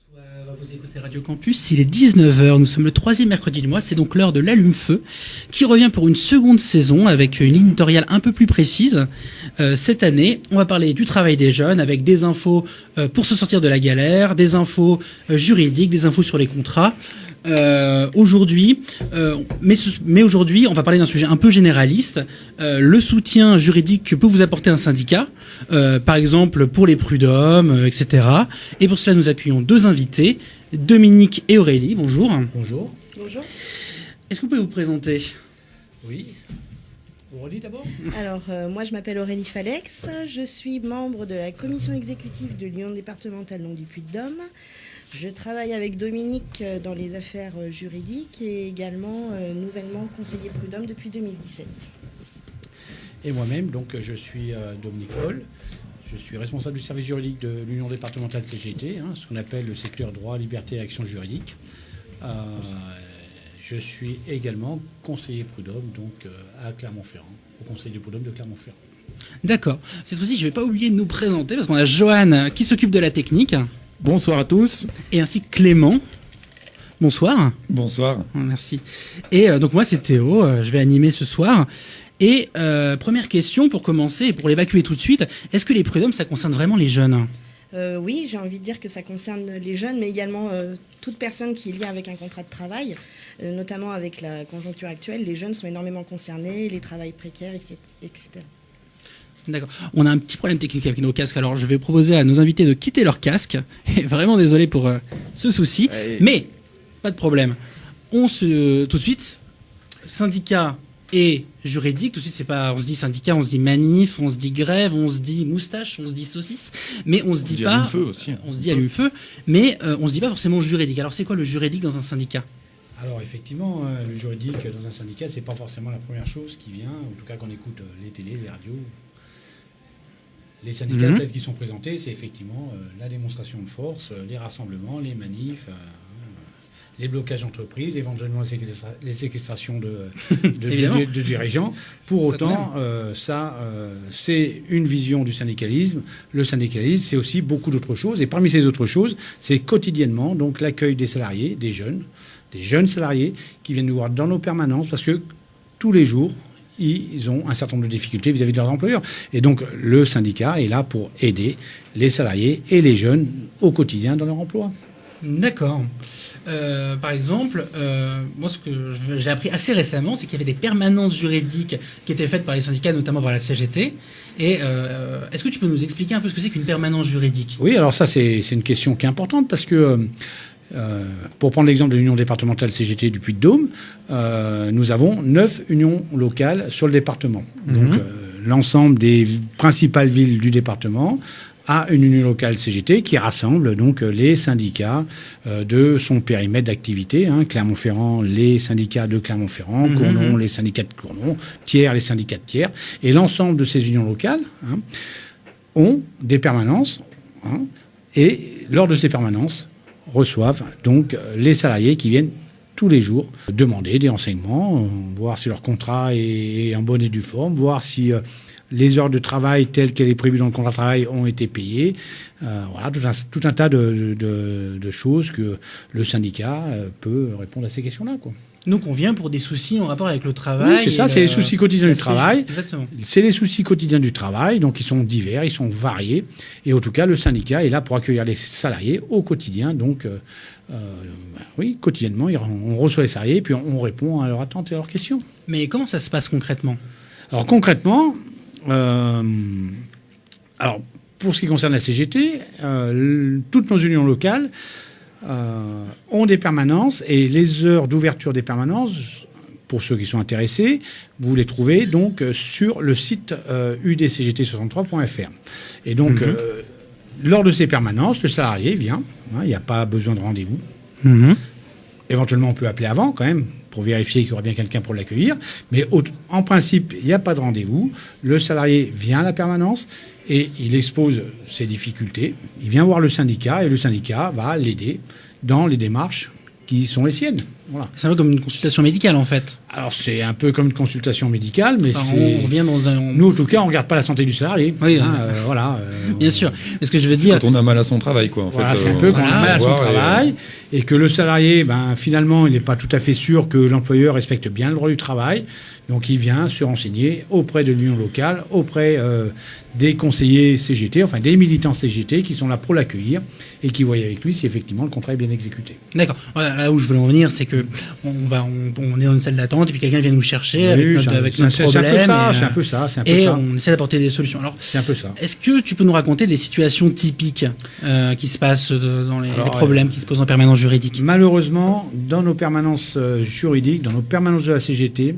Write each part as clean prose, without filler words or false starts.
Bonsoir, vous écoutez Radio Campus, il est 19 heures, nous sommes le troisième mercredi du mois, c'est donc l'heure de l'Allume-Feu qui revient pour une seconde saison avec une ligne éditoriale un peu plus précise. Cette année, on va parler du travail des jeunes avec des infos pour se sortir de la galère, des infos juridiques, des infos sur les contrats. Aujourd'hui, mais aujourd'hui, on va parler d'un sujet un peu généraliste, le soutien juridique que peut vous apporter un syndicat, par exemple pour les prud'hommes, etc. Et pour cela, nous accueillons deux invités, Dominique et Aurélie. Bonjour. Bonjour. Bonjour. Est-ce que vous pouvez vous présenter ? Oui. Aurélie d'abord ? Alors, moi, je m'appelle Aurélie Falex. Je suis membre de la commission exécutive de l'Union départementale du Puy-de-Dôme. Je travaille avec Dominique dans les affaires juridiques et également nouvellement conseiller prud'homme depuis 2017. Et moi-même, donc, je suis Dominique Hall. Je suis responsable du service juridique de l'Union départementale CGT, ce qu'on appelle le secteur droit, liberté et action juridique. Je suis également conseiller prud'homme à Clermont-Ferrand, au conseil du prud'homme de Clermont-Ferrand. D'accord. Cette fois-ci, je ne vais pas oublier de nous présenter parce qu'on a Johan qui s'occupe de la technique. Bonsoir à tous. Et ainsi que Clément. Bonsoir. Bonsoir. Merci. Et donc moi, c'est Théo. Je vais animer ce soir. Et première question pour commencer et pour l'évacuer tout de suite. Est-ce que les prud'hommes, ça concerne vraiment les jeunes ? Oui, j'ai envie de dire que ça concerne les jeunes, mais également toute personne qui est liée avec un contrat de travail, notamment avec la conjoncture actuelle. Les jeunes sont énormément concernés, les travails précaires, etc. D'accord. On a un petit problème technique avec nos casques, alors je vais proposer à nos invités de quitter leur casque. Et vraiment désolé pour ce souci. Allez. Mais, pas de problème. Tout de suite, syndicat et juridique, tout de suite, on se dit syndicat, on se dit manif, on se dit grève, on se dit moustache, on se dit saucisse, mais on se dit pas. Allume-feu aussi. On se dit allume-feu, mais on se dit pas forcément juridique. Alors c'est quoi le juridique dans un syndicat ? Alors effectivement, le juridique dans un syndicat, c'est pas forcément la première chose qui vient, en tout cas quand on écoute les télés, les radios. Les syndicats tels qu'ils sont présentés, c'est effectivement la démonstration de force, les rassemblements, les manifs, les blocages d'entreprises, éventuellement les séquestrations de dirigeants. Pour autant, c'est une vision du syndicalisme. Le syndicalisme, c'est aussi beaucoup d'autres choses. Et parmi ces autres choses, c'est quotidiennement donc l'accueil des salariés, des jeunes salariés qui viennent nous voir dans nos permanences parce que tous les jours, ils ont un certain nombre de difficultés vis-à-vis de leurs employeurs. Et donc, le syndicat est là pour aider les salariés et les jeunes au quotidien dans leur emploi. D'accord. Par exemple, moi, ce que j'ai appris assez récemment, c'est qu'il y avait des permanences juridiques qui étaient faites par les syndicats, notamment par la CGT. Et est-ce que tu peux nous expliquer un peu ce que c'est qu'une permanence juridique ? Oui, alors ça, c'est une question qui est importante parce que pour prendre l'exemple de l'Union départementale CGT du Puy-de-Dôme, nous avons 9 unions locales sur le département. Donc, l'ensemble des principales villes du département a une union locale CGT qui rassemble donc les syndicats de son périmètre d'activité. Clermont-Ferrand, les syndicats de Clermont-Ferrand, Cournon, les syndicats de Cournon, Thiers, les syndicats de Thiers. Et l'ensemble de ces unions locales ont des permanences. Et lors de ces permanences, reçoivent donc les salariés qui viennent tous les jours demander des renseignements, voir si leur contrat est en bonne et due forme, voir si les heures de travail telles qu'elles est prévues dans le contrat de travail ont été payées. Voilà, tout un tas de choses que le syndicat peut répondre à ces questions-là, quoi. Donc on vient pour des soucis en rapport avec le travail. Oui, c'est ça, c'est les soucis quotidiens du travail. Exactement. C'est les soucis quotidiens du travail, donc ils sont divers, ils sont variés. Et en tout cas, le syndicat est là pour accueillir les salariés au quotidien. Donc, oui, quotidiennement, on reçoit les salariés, puis on répond à leurs attentes et à leurs questions. Mais comment ça se passe concrètement ? Alors concrètement, pour ce qui concerne la CGT, toutes nos unions locales ont des permanences et les heures d'ouverture des permanences, pour ceux qui sont intéressés, vous les trouvez donc sur le site udcgt63.fr. Et donc, lors de ces permanences, le salarié vient, il n'y a pas besoin de rendez-vous. Éventuellement, on peut appeler avant quand même pour vérifier qu'il y aura bien quelqu'un pour l'accueillir. Mais en principe, il n'y a pas de rendez-vous. Le salarié vient à la permanence et il expose ses difficultés. Il vient voir le syndicat et le syndicat va l'aider dans les démarches qui sont les siennes. Voilà. C'est un peu comme une consultation médicale en fait. Alors, c'est un peu comme une consultation médicale, mais on revient dans un... Nous, en tout cas, on regarde pas la santé du salarié. Oui, voilà. Bien sûr. Mais ce que je veux dire... Quand on a mal à son travail, quoi. En voilà, fait, c'est un peu quand on a mal à son travail et que le salarié, finalement, il n'est pas tout à fait sûr que l'employeur respecte bien le droit du travail. Donc, il vient se renseigner auprès de l'union locale, auprès des conseillers CGT, enfin des militants CGT qui sont là pour l'accueillir et qui voient avec lui si effectivement le contrat est bien exécuté. D'accord. Voilà, là où je veux en venir, c'est que on est dans une salle d'attente et puis quelqu'un vient nous chercher avec notre problème. C'est un peu ça. Et on essaie d'apporter des solutions. Alors, c'est un peu ça. Est-ce que tu peux nous raconter des situations typiques qui se passent dans les problèmes qui se posent en permanence juridique? Malheureusement, dans nos permanences juridiques, dans nos permanences de la CGT,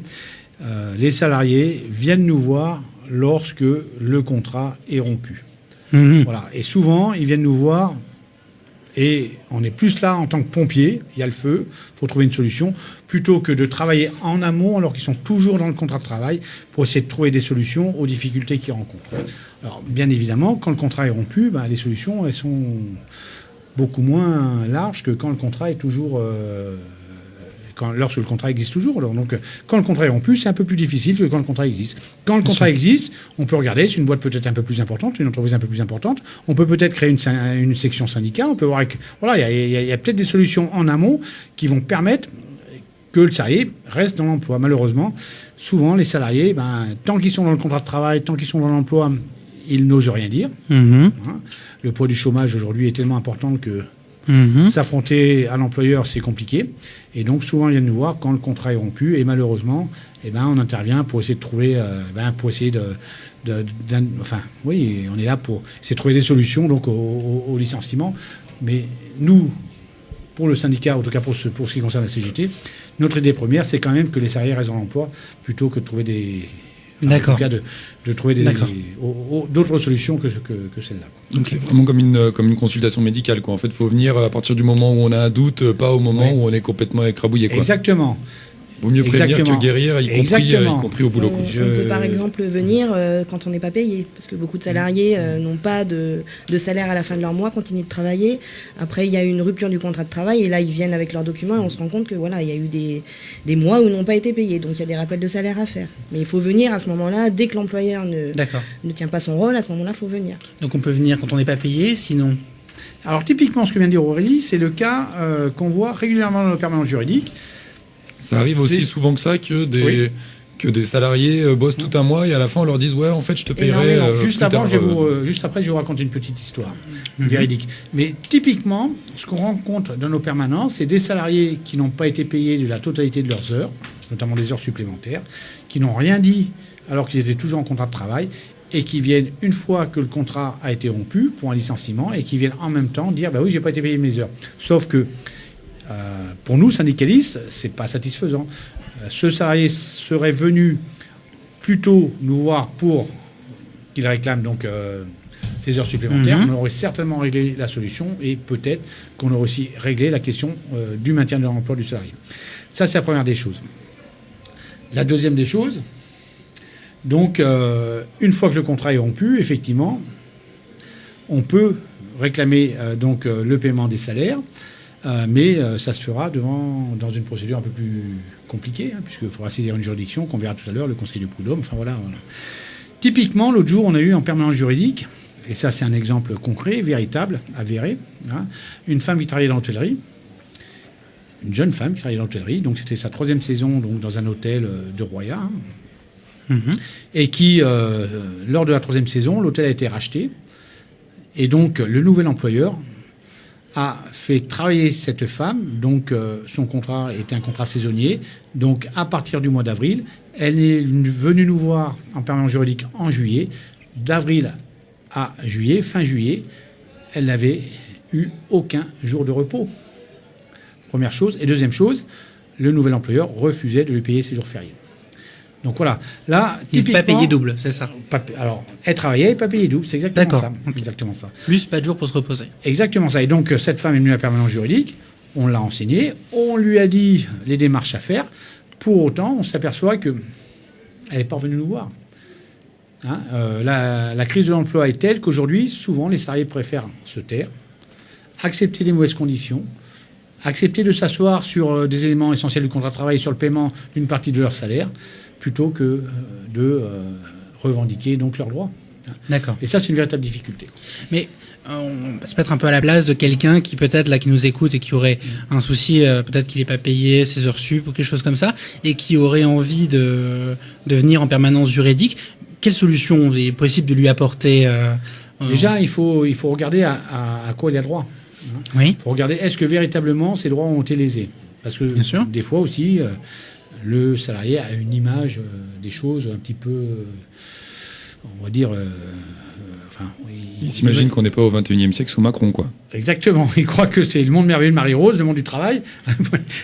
les salariés viennent nous voir lorsque le contrat est rompu. Mmh. Voilà. Et souvent, ils viennent nous voir et on est plus là en tant que pompier, il y a le feu, il faut trouver une solution, plutôt que de travailler en amont alors qu'ils sont toujours dans le contrat de travail pour essayer de trouver des solutions aux difficultés qu'ils rencontrent. Alors, bien évidemment, quand le contrat est rompu, les solutions, elles sont beaucoup moins larges que quand le contrat est toujours... lorsque le contrat existe toujours. Donc, quand le contrat est rompu, c'est un peu plus difficile que quand le contrat existe. Quand le contrat existe, on peut regarder, c'est une boîte peut-être un peu plus importante, une entreprise un peu plus importante. On peut peut-être créer une section syndicat. On peut voir voilà, il y a peut-être des solutions en amont qui vont permettre que le salarié reste dans l'emploi. Malheureusement, souvent, les salariés, tant qu'ils sont dans le contrat de travail, tant qu'ils sont dans l'emploi, ils n'osent rien dire. Mmh. Le poids du chômage aujourd'hui est tellement important que s'affronter à l'employeur, c'est compliqué. Et donc, souvent, ils viennent nous voir quand le contrat est rompu. Et malheureusement, on intervient pour essayer de trouver... on est là pour essayer de trouver des solutions donc, au licenciement. Mais nous, pour le syndicat, en tout cas pour ce qui concerne la CGT, notre idée première, c'est quand même que les salariés restent dans l'emploi plutôt que de trouver des... D'accord. En tout cas, de trouver d'autres solutions que celle-là. Donc c'est vraiment comme une consultation médicale, quoi. En fait, il faut venir à partir du moment où on a un doute, pas au moment où on est complètement écrabouillé, quoi. Exactement. Vaut mieux prévenir que guérir, y compris au boulot. On peut par exemple venir quand on n'est pas payé, parce que beaucoup de salariés n'ont pas de salaire à la fin de leur mois, continuent de travailler. Après, il y a eu une rupture du contrat de travail, et là, ils viennent avec leurs documents, et on se rend compte que voilà, il y a eu des mois où ils n'ont pas été payés, donc il y a des rappels de salaire à faire. Mais il faut venir à ce moment-là, dès que l'employeur ne tient pas son rôle, à ce moment-là, il faut venir. Donc on peut venir quand on n'est pas payé, sinon... Alors typiquement, ce que vient de dire Aurélie, c'est le cas qu'on voit régulièrement dans nos permanences juridiques. Ça arrive aussi souvent que ça, que des salariés bossent tout un mois et à la fin on leur dise ouais, en fait je te paierai juste après je vais vous raconter une petite histoire véridique. Mais typiquement, ce qu'on rencontre dans nos permanences, c'est des salariés qui n'ont pas été payés de la totalité de leurs heures, notamment des heures supplémentaires, qui n'ont rien dit alors qu'ils étaient toujours en contrat de travail et qui viennent une fois que le contrat a été rompu pour un licenciement et qui viennent en même temps dire oui, j'ai pas été payé mes heures. Sauf que pour nous, syndicalistes, c'est pas satisfaisant. Ce salarié serait venu plutôt nous voir pour qu'il réclame donc ses heures supplémentaires. On aurait certainement réglé la solution et peut-être qu'on aurait aussi réglé la question du maintien de l'emploi du salarié. Ça, c'est la première des choses. La deuxième des choses, donc, une fois que le contrat est rompu, effectivement, on peut réclamer le paiement des salaires. Mais ça se fera dans une procédure un peu plus compliquée, puisqu'il faudra saisir une juridiction, qu'on verra tout à l'heure, le Conseil de prud'homme. Enfin voilà. Typiquement, l'autre jour, on a eu en permanence juridique, et ça c'est un exemple concret, véritable, avéré, une femme qui travaillait dans l'hôtellerie, une jeune femme qui travaillait dans l'hôtellerie, donc c'était sa 3e saison donc, dans un hôtel de Roya, et qui, lors de la 3e saison, l'hôtel a été racheté, et donc le nouvel employeur a fait travailler cette femme, donc son contrat était un contrat saisonnier, donc à partir du mois d'avril, elle est venue nous voir en permanence juridique en juillet, d'avril à juillet, fin juillet, elle n'avait eu aucun jour de repos. Première chose, et deuxième chose, le nouvel employeur refusait de lui payer ses jours fériés. Donc voilà, là, il n'est pas payé double, c'est ça. Alors, elle travaillait et pas payé double, c'est exactement ça. Okay. Exactement ça. Plus pas de jours pour se reposer. Exactement ça. Et donc, cette femme est venue à la permanence juridique, on l'a enseignée, on lui a dit les démarches à faire. Pour autant, on s'aperçoit qu'elle n'est pas revenue nous voir. La crise de l'emploi est telle qu'aujourd'hui, souvent, les salariés préfèrent se taire, accepter des mauvaises conditions, accepter de s'asseoir sur des éléments essentiels du contrat de travail, sur le paiement d'une partie de leur salaire, plutôt que de revendiquer donc leurs droits. D'accord. Et ça, c'est une véritable difficulté. Mais on va se mettre un peu à la place de quelqu'un qui peut-être là qui nous écoute et qui aurait un souci, peut-être qu'il n'est pas payé ses heures sup ou quelque chose comme ça, et qui aurait envie de venir en permanence juridique. Quelle solution est possible de lui apporter Déjà, il faut regarder à quoi il a droit. Oui. Il faut regarder, est-ce que véritablement ces droits ont été lésés? Parce que Bien sûr. des fois aussi, le salarié a une image des choses un petit peu, on va dire... Il s'imagine qu'on n'est pas au 21e siècle sous Macron, quoi. Exactement. Il croit que c'est le monde merveilleux de Marie-Rose, le monde du travail.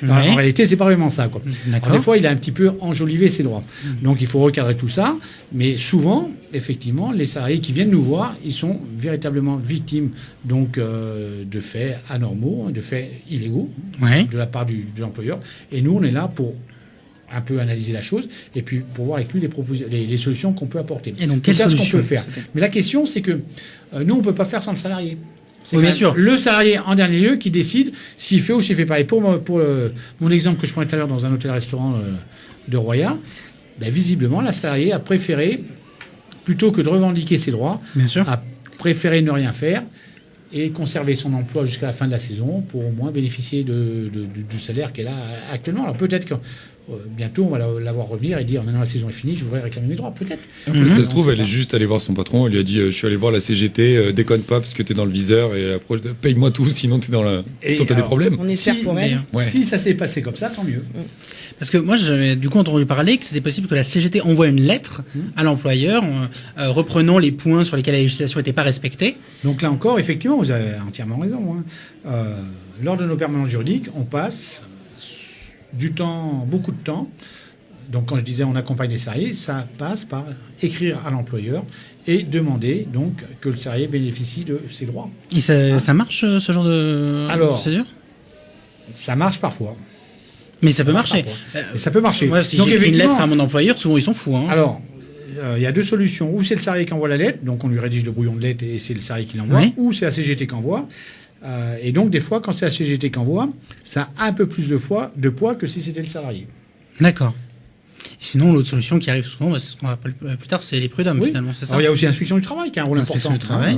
En réalité, c'est pas vraiment ça, quoi. Alors, des fois, il a un petit peu enjolivé ses droits. Donc, il faut recadrer tout ça. Mais souvent, effectivement, les salariés qui viennent nous voir, ils sont véritablement victimes donc de faits anormaux, de faits illégaux de la part de l'employeur. Et nous, on est là pour un peu analyser la chose et puis pour voir avec lui les solutions qu'on peut apporter. Et donc, quelles solutions qu'on peut faire. Mais la question, c'est que nous, on ne peut pas faire sans le salarié. C'est bien sûr. Le salarié, en dernier lieu, qui décide s'il fait ou s'il ne fait pas. Et pour mon exemple que je prenais tout à l'heure dans un hôtel-restaurant de Roya, visiblement, la salariée a préféré, plutôt que de revendiquer ses droits, a préféré ne rien faire et conserver son emploi jusqu'à la fin de la saison pour au moins bénéficier du salaire qu'elle a actuellement. Alors peut-être que bientôt, on va la voir revenir et dire maintenant la saison est finie, je voudrais réclamer mes droits, peut-être. Ça se trouve, elle est juste allée voir son patron, elle lui a dit je suis allé voir la CGT, déconne pas parce que t'es dans le viseur et paye-moi tout, sinon t'es t'as des problèmes. On espère pour elle. Si ça s'est passé comme ça, tant mieux. Parce que moi, j'avais du coup entendu parler que c'était possible que la CGT envoie une lettre à l'employeur reprenant les points sur lesquels la législation n'était pas respectée. Donc là encore, effectivement, vous avez entièrement raison. Lors de nos permanences juridiques, on passe beaucoup de temps. Donc quand je disais on accompagne les salariés, ça passe par écrire à l'employeur et demander donc que le salarié bénéficie de ses droits. Et ça marche ce genre de procédure? Ça marche parfois. Mais ça peut marcher. Ça peut marcher. Moi, si j'écris une lettre à mon employeur, souvent ils sont fous. Alors, il y a deux solutions. Ou c'est le salarié qui envoie la lettre, donc on lui rédige le brouillon de lettre et c'est le salarié qui l'envoie, ou c'est la CGT qui envoie. Et donc, des fois, quand c'est la CGT qui envoie, ça a un peu plus de poids que si c'était le salarié. D'accord. Sinon, l'autre solution qui arrive souvent, c'est ce qu'on va plus tard, c'est les prud'hommes, finalement, c'est ça? Alors, il y a aussi l'inspection du travail qui a un rôle important. Du travail.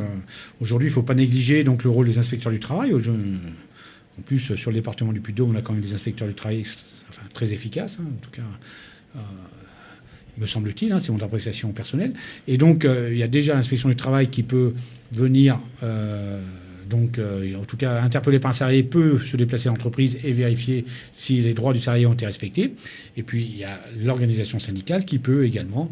Aujourd'hui, il ne faut pas négliger donc, le rôle des inspecteurs du travail. En plus, sur le département du Puy-de-Dôme, on a quand même des inspecteurs du travail très efficaces, en tout cas, me semble-t-il, c'est mon appréciation personnelle. Et donc, il y a déjà l'inspection du travail qui peut venir... en tout cas, interpellé par un salarié peut se déplacer à l'entreprise et vérifier si les droits du salarié ont été respectés. Et puis, il y a l'organisation syndicale qui peut également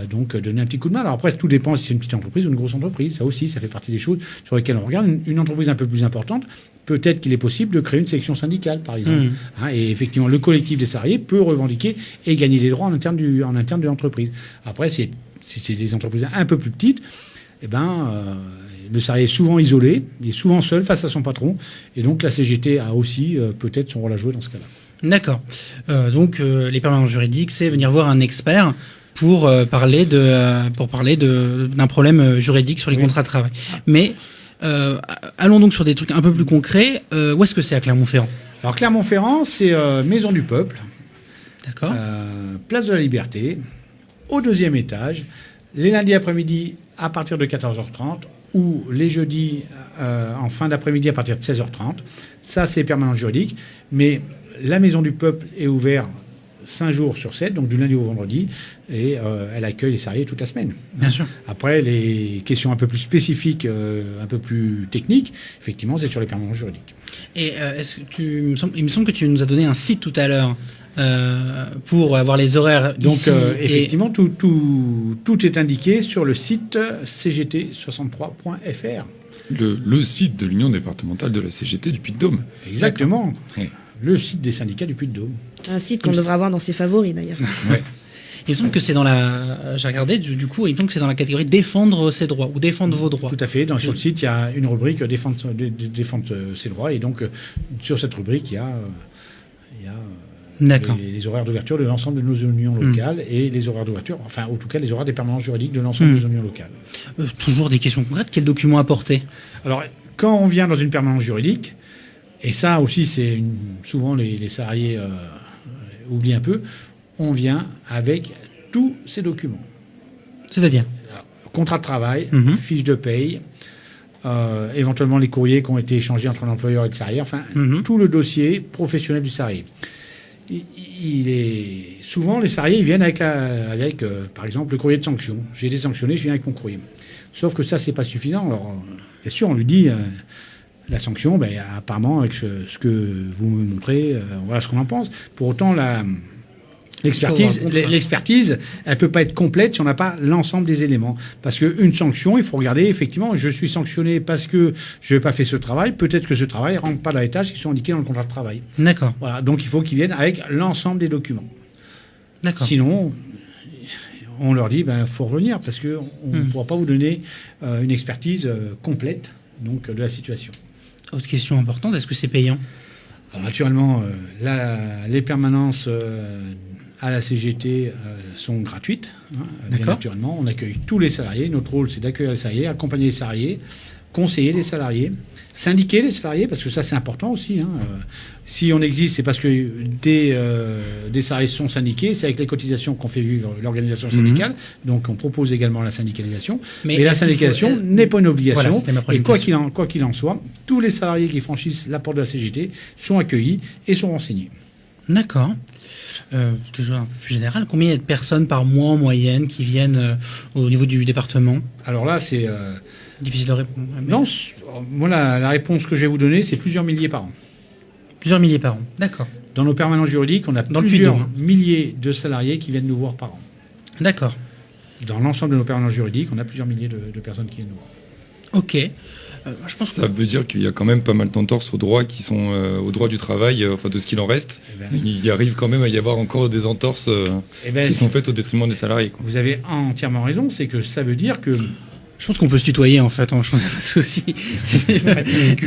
donner un petit coup de main. Alors après, tout dépend si c'est une petite entreprise ou une grosse entreprise. Ça aussi, ça fait partie des choses sur lesquelles on regarde. Une entreprise un peu plus importante, peut-être qu'il est possible de créer une section syndicale, par exemple. Et effectivement, le collectif des salariés peut revendiquer et gagner des droits en interne de l'entreprise. Après, si c'est des entreprises un peu plus petites, le salarié est souvent isolé, il est souvent seul face à son patron, et donc la CGT a aussi peut-être son rôle à jouer dans ce cas-là. D'accord. Donc les permanences juridiques, c'est venir voir un expert pour parler d'un problème juridique sur les contrats de travail. Mais allons donc sur des trucs un peu plus concrets. Où est-ce que c'est à Clermont-Ferrand? Alors Clermont-Ferrand, c'est Maison du Peuple, d'accord. Place de la Liberté, au 2e étage, les lundis après-midi à partir de 14h30, ou les jeudis en fin d'après-midi à partir de 16h30. Ça, c'est permanent juridique. Mais la Maison du Peuple est ouverte 5 jours sur 7, donc du lundi au vendredi, et elle accueille les salariés toute la semaine. Bien sûr. Après, les questions un peu plus spécifiques, un peu plus techniques, effectivement, c'est sur les permanents juridiques. Et il me semble que tu nous as donné un site tout à l'heure pour avoir les horaires. Donc, ici effectivement, tout est indiqué sur le site cgt63.fr. Le site de l'Union départementale de la CGT du Puy-de-Dôme. Exactement. Le site des syndicats du Puy-de-Dôme. Un site qu'on devrait avoir dans ses favoris, d'ailleurs. Ouais. Il me semble que c'est dans la... J'ai regardé, du coup, il me semble que c'est dans la catégorie défendre ses droits ou défendre vos droits. Tout à fait. Sur le site, il y a une rubrique défendre ses droits. Et donc, sur cette rubrique, il y a les horaires d'ouverture de l'ensemble de nos unions locales et les horaires d'ouverture, enfin, en tout cas, les horaires des permanences juridiques de l'ensemble des unions locales. Toujours des questions concrètes. Quels documents apporter? Alors, quand on vient dans une permanence juridique, Et ça aussi, souvent les salariés oublient un peu. On vient avec tous ces documents. C'est-à-dire Contrat de travail, fiche de paye, éventuellement les courriers qui ont été échangés entre l'employeur et le salarié, enfin tout le dossier professionnel du salarié. Souvent, les salariés ils viennent avec par exemple, le courrier de sanction. J'ai été sanctionné, je viens avec mon courrier. Sauf que ça, c'est pas suffisant. Alors, bien sûr, on lui dit la sanction, apparemment, avec ce que vous me montrez, voilà ce qu'on en pense. Pour autant, l'expertise, elle peut pas être complète si on n'a pas l'ensemble des éléments. Parce qu'une sanction, il faut regarder, effectivement, je suis sanctionné parce que je n'ai pas fait ce travail. Peut-être que ce travail ne rentre pas dans les tâches qui sont indiquées dans le contrat de travail. D'accord. Voilà. Donc, il faut qu'ils viennent avec l'ensemble des documents. D'accord. Sinon, on leur dit, faut revenir parce qu'on ne pourra pas vous donner une expertise complète de la situation. Autre question importante, est-ce que c'est payant ? Alors, naturellement, les permanences à la CGT sont gratuites. Bien naturellement, on accueille tous les salariés. Notre rôle, c'est d'accueillir les salariés, accompagner les salariés, conseiller les salariés, syndiquer les salariés, parce que ça, c'est important aussi. Si on existe, c'est parce que des salariés sont syndiqués. C'est avec les cotisations qu'on fait vivre l'organisation syndicale. Donc, on propose également la syndicalisation. Mais la syndicalisation n'est pas une obligation. Voilà, et quoi qu'il en soit, tous les salariés qui franchissent la porte de la CGT sont accueillis et sont renseignés. D'accord. Toujours un peu plus général, combien il y a de personnes par mois en moyenne qui viennent au niveau du département ? Alors là, c'est... difficile de répondre. Non, moi, la réponse que je vais vous donner, c'est plusieurs milliers par an. Plusieurs milliers par an, d'accord. Dans nos permanences juridiques, on a plusieurs milliers de salariés qui viennent nous voir par an. D'accord. Dans l'ensemble de nos permanences juridiques, on a plusieurs milliers de personnes qui viennent nous voir. Ok. Je pense ça veut dire qu'il y a quand même pas mal d'entorses aux droits qui sont au droit du travail, de ce qu'il en reste. Il arrive quand même à y avoir encore des entorses qui sont faites au détriment des salariés. Vous avez entièrement raison, c'est que ça veut dire que... Je pense qu'on peut se tutoyer en fait, je pense qu'il n'y a pas de souci.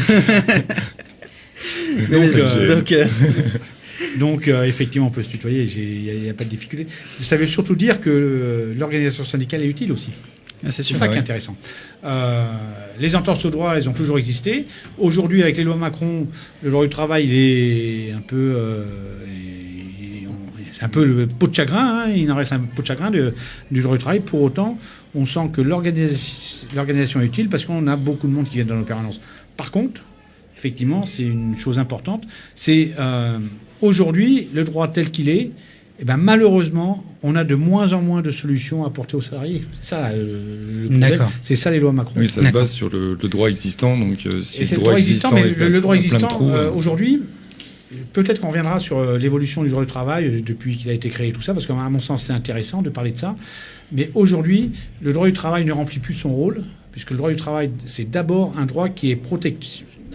Donc, effectivement, on peut se tutoyer, il n'y a pas de difficulté. Ça veut surtout dire que l'organisation syndicale est utile aussi. C'est ça qui est intéressant. Les entorses aux droits, elles ont toujours existé. Aujourd'hui, avec les lois Macron, le droit du travail, il est un peu... c'est un peu le pot de chagrin. Il en reste un pot de chagrin du droit du travail. Pour autant, on sent que l'organisation est utile parce qu'on a beaucoup de monde qui vient dans nos permanences. Par contre, effectivement, c'est une chose importante. C'est aujourd'hui, le droit tel qu'il est, malheureusement, on a de moins en moins de solutions à apporter aux salariés. C'est ça le problème. C'est ça les lois Macron. Oui, ça se base sur le droit existant. Donc, si c'est le droit existant, mais le droit existant, aujourd'hui, peut-être qu'on reviendra sur l'évolution du droit du travail depuis qu'il a été créé et tout ça, parce qu'à mon sens, c'est intéressant de parler de ça. Mais aujourd'hui, le droit du travail ne remplit plus son rôle, puisque le droit du travail, c'est d'abord un droit qui est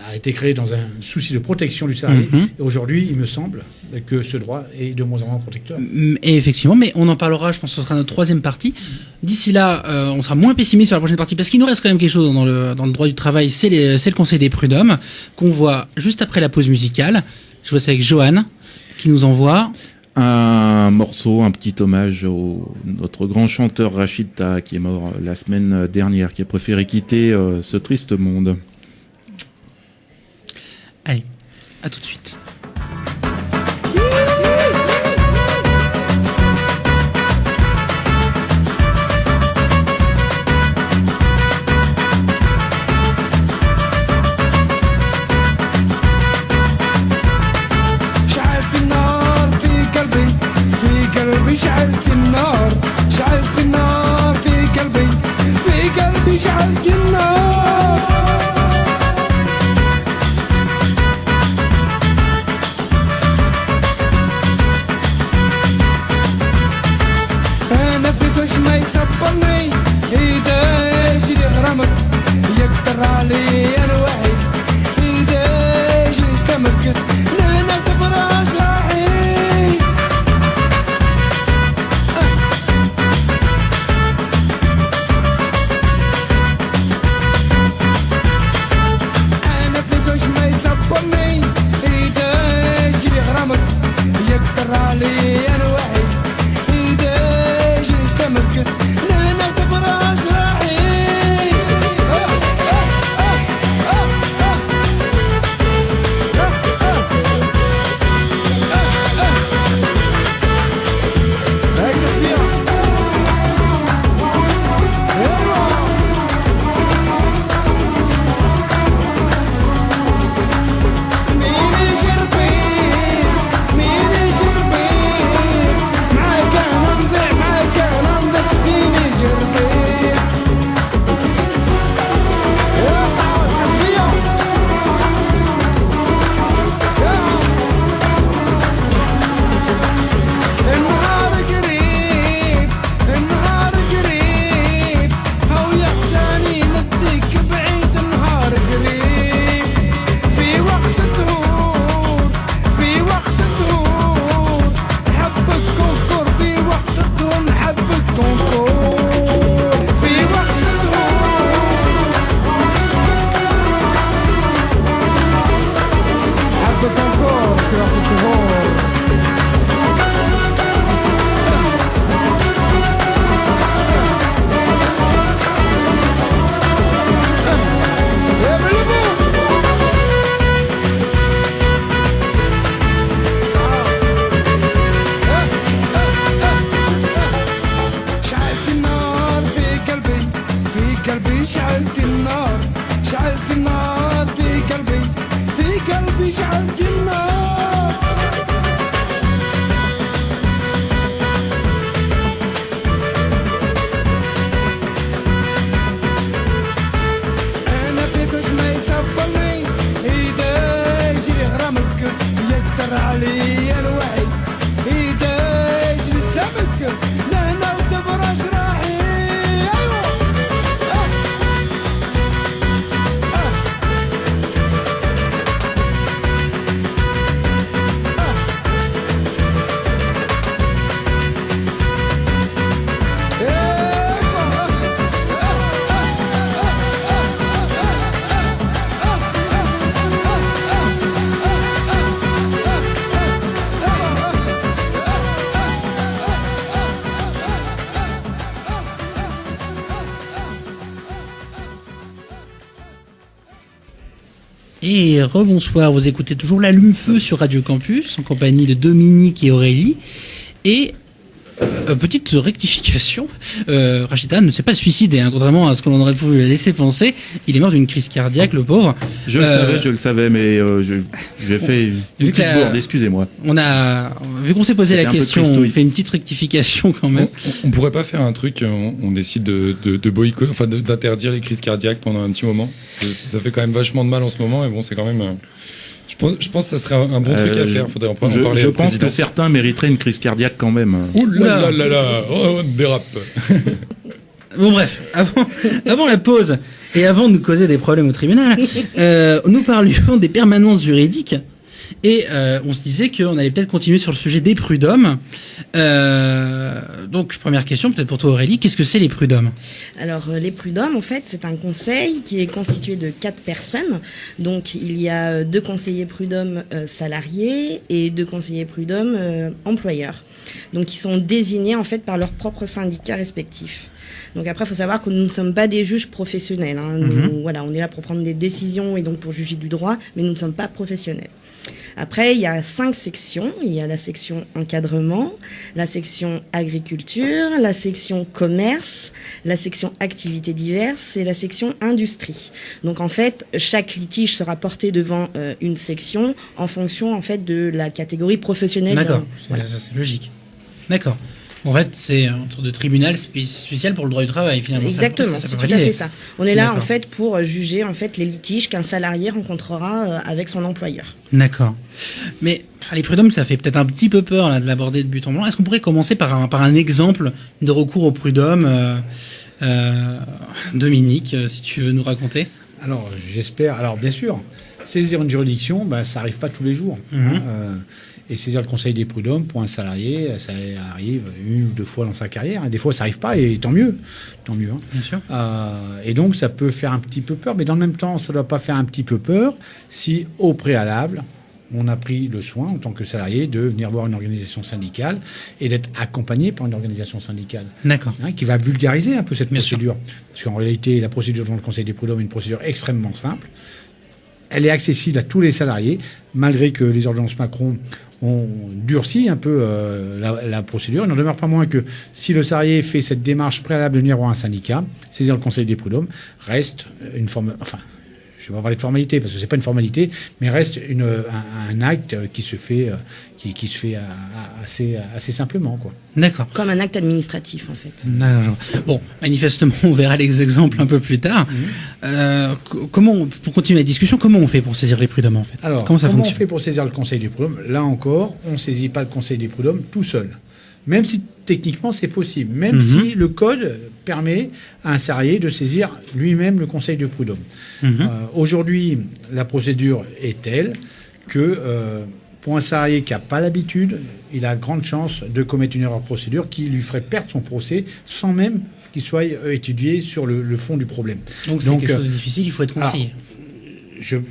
a été créé dans un souci de protection du salarié. Et aujourd'hui, il me semble que ce droit est de moins en moins protecteur. Et effectivement, mais on en parlera, je pense que ce sera notre troisième partie. D'ici là, on sera moins pessimiste sur la prochaine partie, parce qu'il nous reste quand même quelque chose dans le droit du travail, c'est le Conseil des prud'hommes, qu'on voit juste après la pause musicale. Je vois ça avec Johan, qui nous envoie... Un morceau, un petit hommage à notre grand chanteur Rachid Taha, qui est mort la semaine dernière, qui a préféré quitter ce triste monde. Allez, à tout de suite. شعلت النار شعلت النار في قلبي شعلت النار انا في وش ما يصبرني اذا يجري غرامك يقدر علي انا وحيد اذا يجري استمك لا نعتبر صاحي علي انا وحيد اذا جي استمك لا نعتبر ازراعي يشعل النار انا في كش ما يصبرني اذا يجي غرامك يقدر علي الوعي اذا يجي نستمك لهنا وتبرج راحي ايوه Et rebonsoir, vous écoutez toujours l'Allume-Feu sur Radio Campus, en compagnie de Dominique et Aurélie. Et petite rectification, Rachida ne s'est pas suicidé, hein, contrairement à ce que l'on aurait pu laisser penser. Il est mort d'une crise cardiaque, le pauvre. Je le savais, mais j'ai fait une petite bourde, excusez-moi. Vu qu'on s'est posé la question, on fait une petite rectification quand même. On pourrait pas faire un truc, on décide de boycotter, enfin d'interdire les crises cardiaques pendant un petit moment. Ça fait quand même vachement de mal en ce moment, et bon, c'est quand même... Je pense que ça serait un bon truc à faire. Faudrait en parler. Je pense que certains mériteraient une crise cardiaque quand même. Ouh là là là là, oh, on dérape. Bon bref, avant la pause et avant de nous causer des problèmes au tribunal, nous parlions des permanences juridiques. Et on se disait qu'on allait peut-être continuer sur le sujet des prud'hommes. Donc, première question, peut-être pour toi Aurélie, qu'est-ce que c'est les prud'hommes ? Alors, les prud'hommes, en fait, c'est un conseil qui est constitué de 4 personnes. Donc, il y a 2 conseillers prud'hommes salariés et 2 conseillers prud'hommes employeurs. Donc, ils sont désignés, en fait, par leurs propres syndicats respectifs. Donc après, il faut savoir que nous ne sommes pas des juges professionnels. Hein. Nous, voilà, on est là pour prendre des décisions et donc pour juger du droit, mais nous ne sommes pas professionnels. Après, il y a 5 sections. Il y a la section encadrement, la section agriculture, la section commerce, la section activités diverses et la section industrie. Donc en fait, chaque litige sera porté devant une section en fonction en fait de la catégorie professionnelle. D'accord, voilà. ça, c'est logique. D'accord. En fait, c'est un sorte de tribunal spécial pour le droit du travail, finalement. Exactement, c'est tout à fait ça. On est là, en fait, pour juger, en fait, les litiges qu'un salarié rencontrera avec son employeur. D'accord. Mais les prud'hommes, ça fait peut-être un petit peu peur, là, de l'aborder de but en blanc. Est-ce qu'on pourrait commencer par un exemple de recours au prud'homme Dominique, si tu veux nous raconter. Alors, j'espère. Alors, bien sûr, saisir une juridiction, ça n'arrive pas tous les jours. Et saisir le conseil des prud'hommes pour un salarié, ça arrive 1 ou 2 fois dans sa carrière. Des fois, ça n'arrive pas, et tant mieux. Tant mieux. Hein. Bien sûr. Et donc, ça peut faire un petit peu peur, mais dans le même temps, ça ne doit pas faire un petit peu peur si, au préalable, on a pris le soin, en tant que salarié, de venir voir une organisation syndicale et d'être accompagné par une organisation syndicale. D'accord. Hein, qui va vulgariser un peu cette Bien procédure. Parce qu'en réalité, la procédure devant le conseil des prud'hommes est une procédure extrêmement simple. Elle est accessible à tous les salariés, malgré que les ordonnances Macron ont durci un peu la procédure. Il n'en demeure pas moins que si le salarié fait cette démarche préalable de venir voir un syndicat, saisir le conseil des prud'hommes, reste une forme... Enfin, je ne vais pas parler de formalité, parce que ce n'est pas une formalité, mais reste un acte qui se fait, qui se fait assez simplement, quoi. D'accord. Comme un acte administratif, en fait. Bon, manifestement, on verra les exemples un peu plus tard. Pour continuer la discussion, comment on fait pour saisir les prud'hommes, en fait ? Alors, comment on fait pour saisir le conseil des prud'hommes ? Là encore, on ne saisit pas le conseil des prud'hommes tout seul. Même si techniquement c'est possible, même si le code permet à un salarié de saisir lui-même le conseil de prud'homme. Aujourd'hui, la procédure est telle que pour un salarié qui n'a pas l'habitude, il a grande chance de commettre une erreur de procédure qui lui ferait perdre son procès sans même qu'il soit étudié sur le fond du problème. Donc c'est quelque chose de difficile, il faut être conseillé.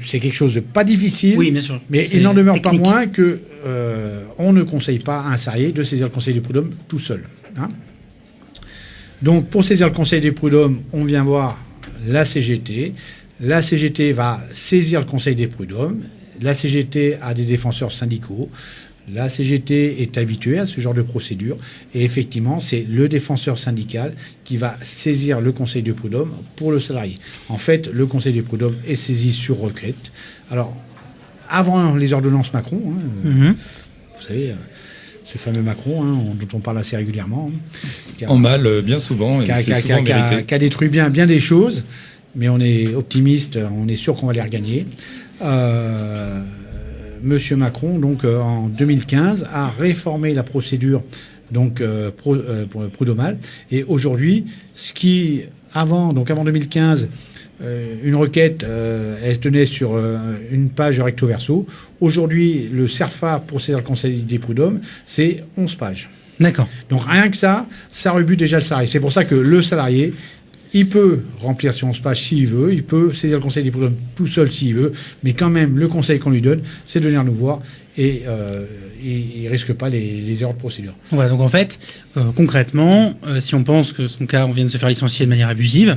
C'est quelque chose de pas difficile, oui, bien sûr. Mais il n'en demeure pas moins que on ne conseille pas à un salarié de saisir le conseil des prud'hommes tout seul. Hein. Donc, pour saisir le conseil des prud'hommes, on vient voir la CGT. La CGT va saisir le conseil des prud'hommes. La CGT a des défenseurs syndicaux. La CGT est habituée à ce genre de procédure. Et effectivement, c'est le défenseur syndical qui va saisir le conseil de prud'homme pour le salarié. En fait, le conseil de prud'homme est saisi sur requête. Alors, avant les ordonnances Macron. Hein, Mhm. vous savez, ce fameux Macron dont on parle assez régulièrement. Qui a, En mal, bien souvent, et c'est souvent mérité. qui a détruit bien des choses, mais on est optimiste, on est sûr qu'on va les regagner. Monsieur Macron, donc en 2015, a réformé la procédure donc prud'homale. Et aujourd'hui, ce qui avant 2015, une requête, elle tenait sur une page recto verso. Aujourd'hui, le CERFA pour saisir le Conseil des prud'hommes, c'est 11 pages. D'accord. Donc rien que ça rebute déjà le salarié. C'est pour ça que le salarié, il peut remplir ses 11 pages s'il veut, il peut saisir le Conseil des prud'hommes tout seul s'il veut, mais quand même, le conseil qu'on lui donne, c'est de venir nous voir et il ne risque pas les erreurs de procédure. Voilà, donc en fait, concrètement, si on pense que son cas, on vient de se faire licencier de manière abusive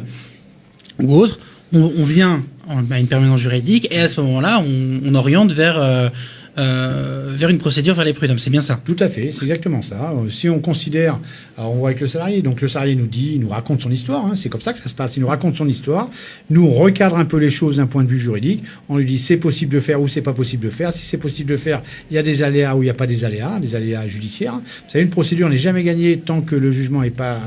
ou autre, on vient à une permanence juridique et à ce moment-là, on oriente vers une procédure vers les prud'hommes. C'est bien ça. Tout à fait, c'est exactement ça. Si on considère, alors on voit avec le salarié, donc le salarié il nous raconte son histoire, hein, c'est comme ça que ça se passe, il nous raconte son histoire, nous on recadre un peu les choses d'un point de vue juridique, on lui dit c'est possible de faire ou c'est pas possible de faire, si c'est possible de faire, il y a des aléas ou il n'y a pas des aléas judiciaires. Vous savez, une procédure n'est jamais gagnée tant que le jugement n'est pas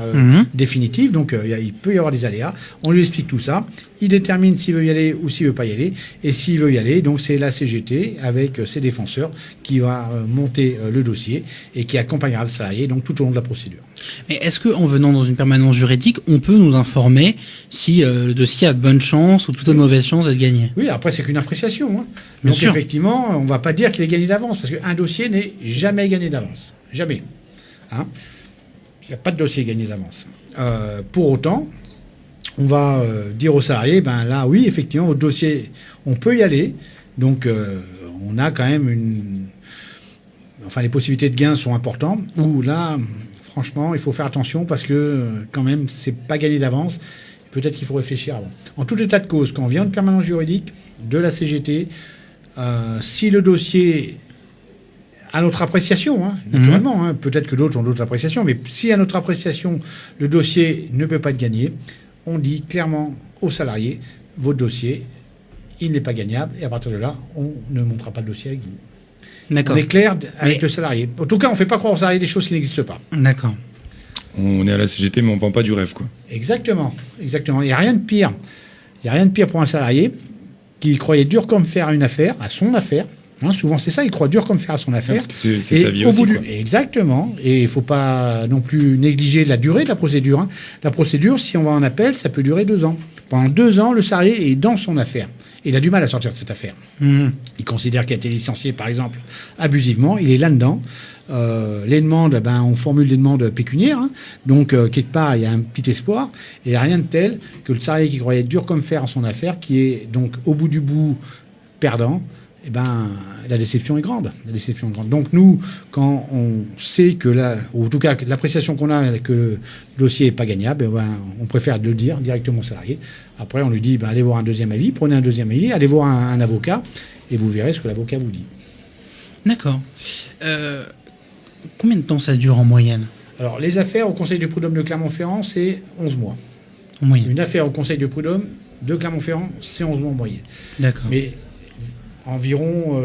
définitif, donc il peut y avoir des aléas, on lui explique tout ça, il détermine s'il veut y aller ou s'il veut pas y aller, et s'il veut y aller, donc c'est la CGT avec ses défenseurs qui va monter le dossier et qui accompagnera le salarié donc tout au long de la procédure. Mais est-ce qu'en venant dans une permanence juridique, on peut nous informer si le dossier a de bonnes chances ou plutôt de mauvaises chances d'être gagné? Oui, après c'est qu'une appréciation. Hein. Bien donc sûr. effectivement, on ne va pas dire qu'il est gagné d'avance parce qu'un dossier n'est jamais gagné d'avance. Jamais. Hein. Il n'y a pas de dossier gagné d'avance. Pour autant, on va dire aux salariés, ben là oui, effectivement, votre dossier, on peut y aller. Donc on a quand même les possibilités de gain sont importantes. Ou là, franchement, il faut faire attention parce que quand même, c'est pas gagné d'avance. Peut-être qu'il faut réfléchir avant. En tout état de cause, quand on vient de permanence juridique de la CGT, si le dossier à notre appréciation, naturellement, peut-être que d'autres ont d'autres appréciations, mais si à notre appréciation, le dossier ne peut pas être gagné, on dit clairement aux salariés, votre dossier, il n'est pas gagnable, et à partir de là, on ne montera pas le dossier avec vous. D'accord. On est clair avec le salarié. En tout cas, on ne fait pas croire aux salariés des choses qui n'existent pas. D'accord. On est à la CGT, mais on vend pas du rêve, quoi. Exactement. Il n'y a rien de pire. Il n'y a rien de pire pour un salarié qui croyait dur comme fer à une affaire, à son affaire. Souvent, c'est ça, il croit dur comme fer à son affaire. Parce que c'est sa vie aussi, quoi. Exactement. Et il ne faut pas non plus négliger la durée de la procédure. La procédure, si on va en appel, ça peut durer 2 ans. Pendant 2 ans, le salarié est dans son affaire. Il a du mal à sortir de cette affaire. Il considère qu'il a été licencié, par exemple, abusivement. Il est là-dedans. Les demandes, on formule des demandes pécuniaires. Donc, quelque part, il y a un petit espoir. Et il n'y a rien de tel que le salarié qui croyait dur comme fer à son affaire, qui est donc au bout du bout perdant, la déception est grande. Donc, nous, quand on sait que ou en tout cas, l'appréciation qu'on a que le dossier n'est pas gagnable, on préfère le dire directement au salarié. Après, on lui dit, allez voir un deuxième avis, prenez un deuxième avis, allez voir un avocat, et vous verrez ce que l'avocat vous dit. D'accord. Combien de temps ça dure en moyenne? Alors, les affaires au Conseil du prud'homme de Clermont-Ferrand, c'est 11 mois. En moyenne. Une affaire au Conseil du prud'homme de Clermont-Ferrand, c'est 11 mois en moyenne. D'accord. Mais environ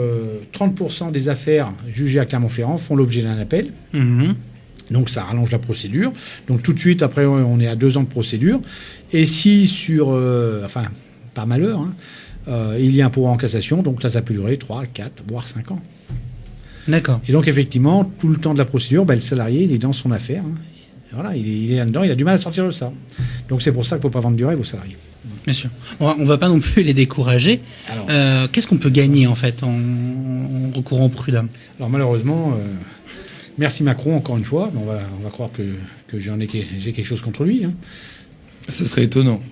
30% des affaires jugées à Clermont-Ferrand font l'objet d'un appel. Donc ça rallonge la procédure. Donc tout de suite, après, on est à 2 ans de procédure. Et si par malheur, il y a un pourvoi en cassation, donc là, ça peut durer 3, 4, voire 5 ans. D'accord. Et donc effectivement, tout le temps de la procédure, le salarié, il est dans son affaire. Voilà, il est là-dedans, il a du mal à sortir de ça. Donc c'est pour ça qu'il ne faut pas vendre du rêve aux salariés. Bien sûr. On va pas non plus les décourager. Alors, qu'est-ce qu'on peut gagner en fait en recourant au prud'homme? Alors malheureusement, merci Macron encore une fois. On va croire que j'ai quelque chose contre lui. Ça serait étonnant.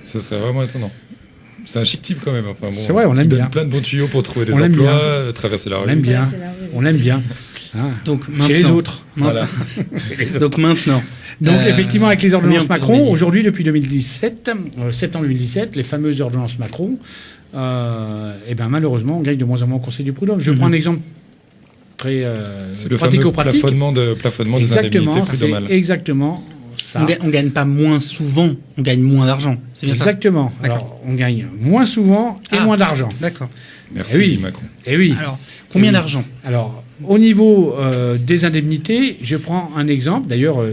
Ça serait vraiment étonnant. C'est un chic type quand même. C'est vrai, on l'aime bien. Plein de bons tuyaux pour trouver des On l'aime emplois, traverser la rue. On l'aime bien. Donc chez les autres. Voilà. Donc maintenant. Donc effectivement, avec les ordonnances combien on peut Macron, gagner depuis 2017, septembre 2017, les fameuses ordonnances Macron, malheureusement, on gagne de moins en moins au Conseil du prud'homme. Je prends un exemple très c'est le pratico-pratique. fameux plafonnement des indemnités prud'homales. Exactement. ça. On gagne pas moins souvent, on gagne moins d'argent. C'est bien Exactement. D'accord. Alors, on gagne moins souvent et moins d'argent. ça D'accord. Merci Eh oui. Macron. Et oui. Alors, combien Oui. d'argent Alors, au niveau des indemnités, je prends un exemple. D'ailleurs,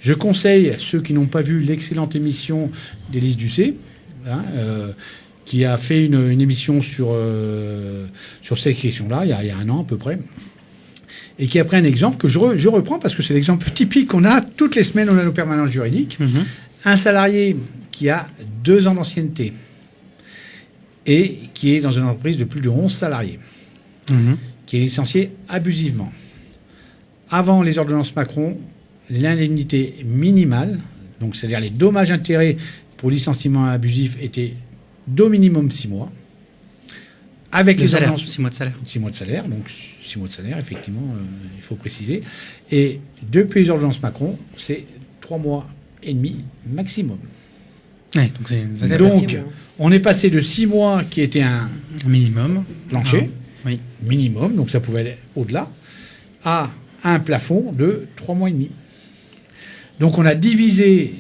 je conseille à ceux qui n'ont pas vu l'excellente émission d'Élise Ducé, qui a fait une émission sur ces questions-là, il y a un an à peu près, et qui a pris un exemple que je reprends parce que c'est l'exemple typique qu'on a toutes les semaines, on a nos permanences juridiques. Un salarié qui a 2 ans d'ancienneté et qui est dans une entreprise de plus de 11 salariés, qui est licencié abusivement. Avant les ordonnances Macron, l'indemnité minimale, donc c'est-à-dire les dommages-intérêts pour licenciement abusif, étaient d'au minimum 6 mois. Avec Le les salaire, ordonnances, 6 mois de salaire. 6 mois de salaire, donc 6 mois de salaire, effectivement, il faut préciser. Et depuis les ordonnances Macron, c'est 3 mois et demi maximum. Ouais, donc c'est Donc, on est passé de 6 mois, qui était un minimum. plancher, Oui. minimum, donc ça pouvait aller au-delà, à un plafond de 3 mois et demi. Donc on a divisé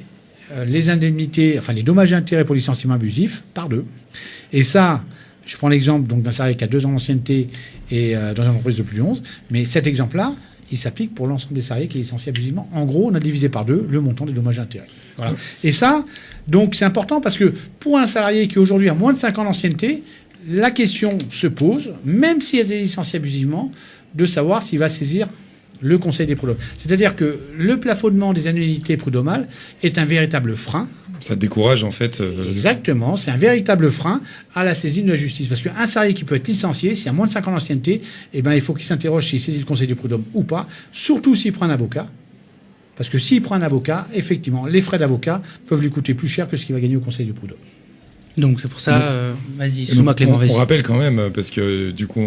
les indemnités, enfin les dommages et intérêts pour licenciement abusif par 2. Et ça, je prends l'exemple donc d'un salarié qui a 2 ans d'ancienneté et dans une entreprise de plus de 11, mais cet exemple-là, il s'applique pour l'ensemble des salariés qui est licencié abusivement. En gros, on a divisé par 2 le montant des dommages et intérêts. Voilà. Et ça, donc c'est important parce que pour un salarié qui aujourd'hui a moins de 5 ans d'ancienneté, la question se pose, même s'il a été licencié abusivement, de savoir s'il va saisir le Conseil des prud'hommes. C'est-à-dire que le plafonnement des annuités prud'homales est un véritable frein. Ça décourage en fait. Exactement, c'est un véritable frein à la saisine de la justice. Parce qu'un salarié qui peut être licencié, s'il a moins de 5 ans d'ancienneté, eh ben, il faut qu'il s'interroge s'il saisit le Conseil des prud'hommes ou pas, surtout s'il prend un avocat. Parce que s'il prend un avocat, effectivement, les frais d'avocat peuvent lui coûter plus cher que ce qu'il va gagner au Conseil des prud'hommes. Donc c'est pour ça, vas-y, Et sous-moi donc, Clément, vas-y. on rappelle quand même, parce que du coup,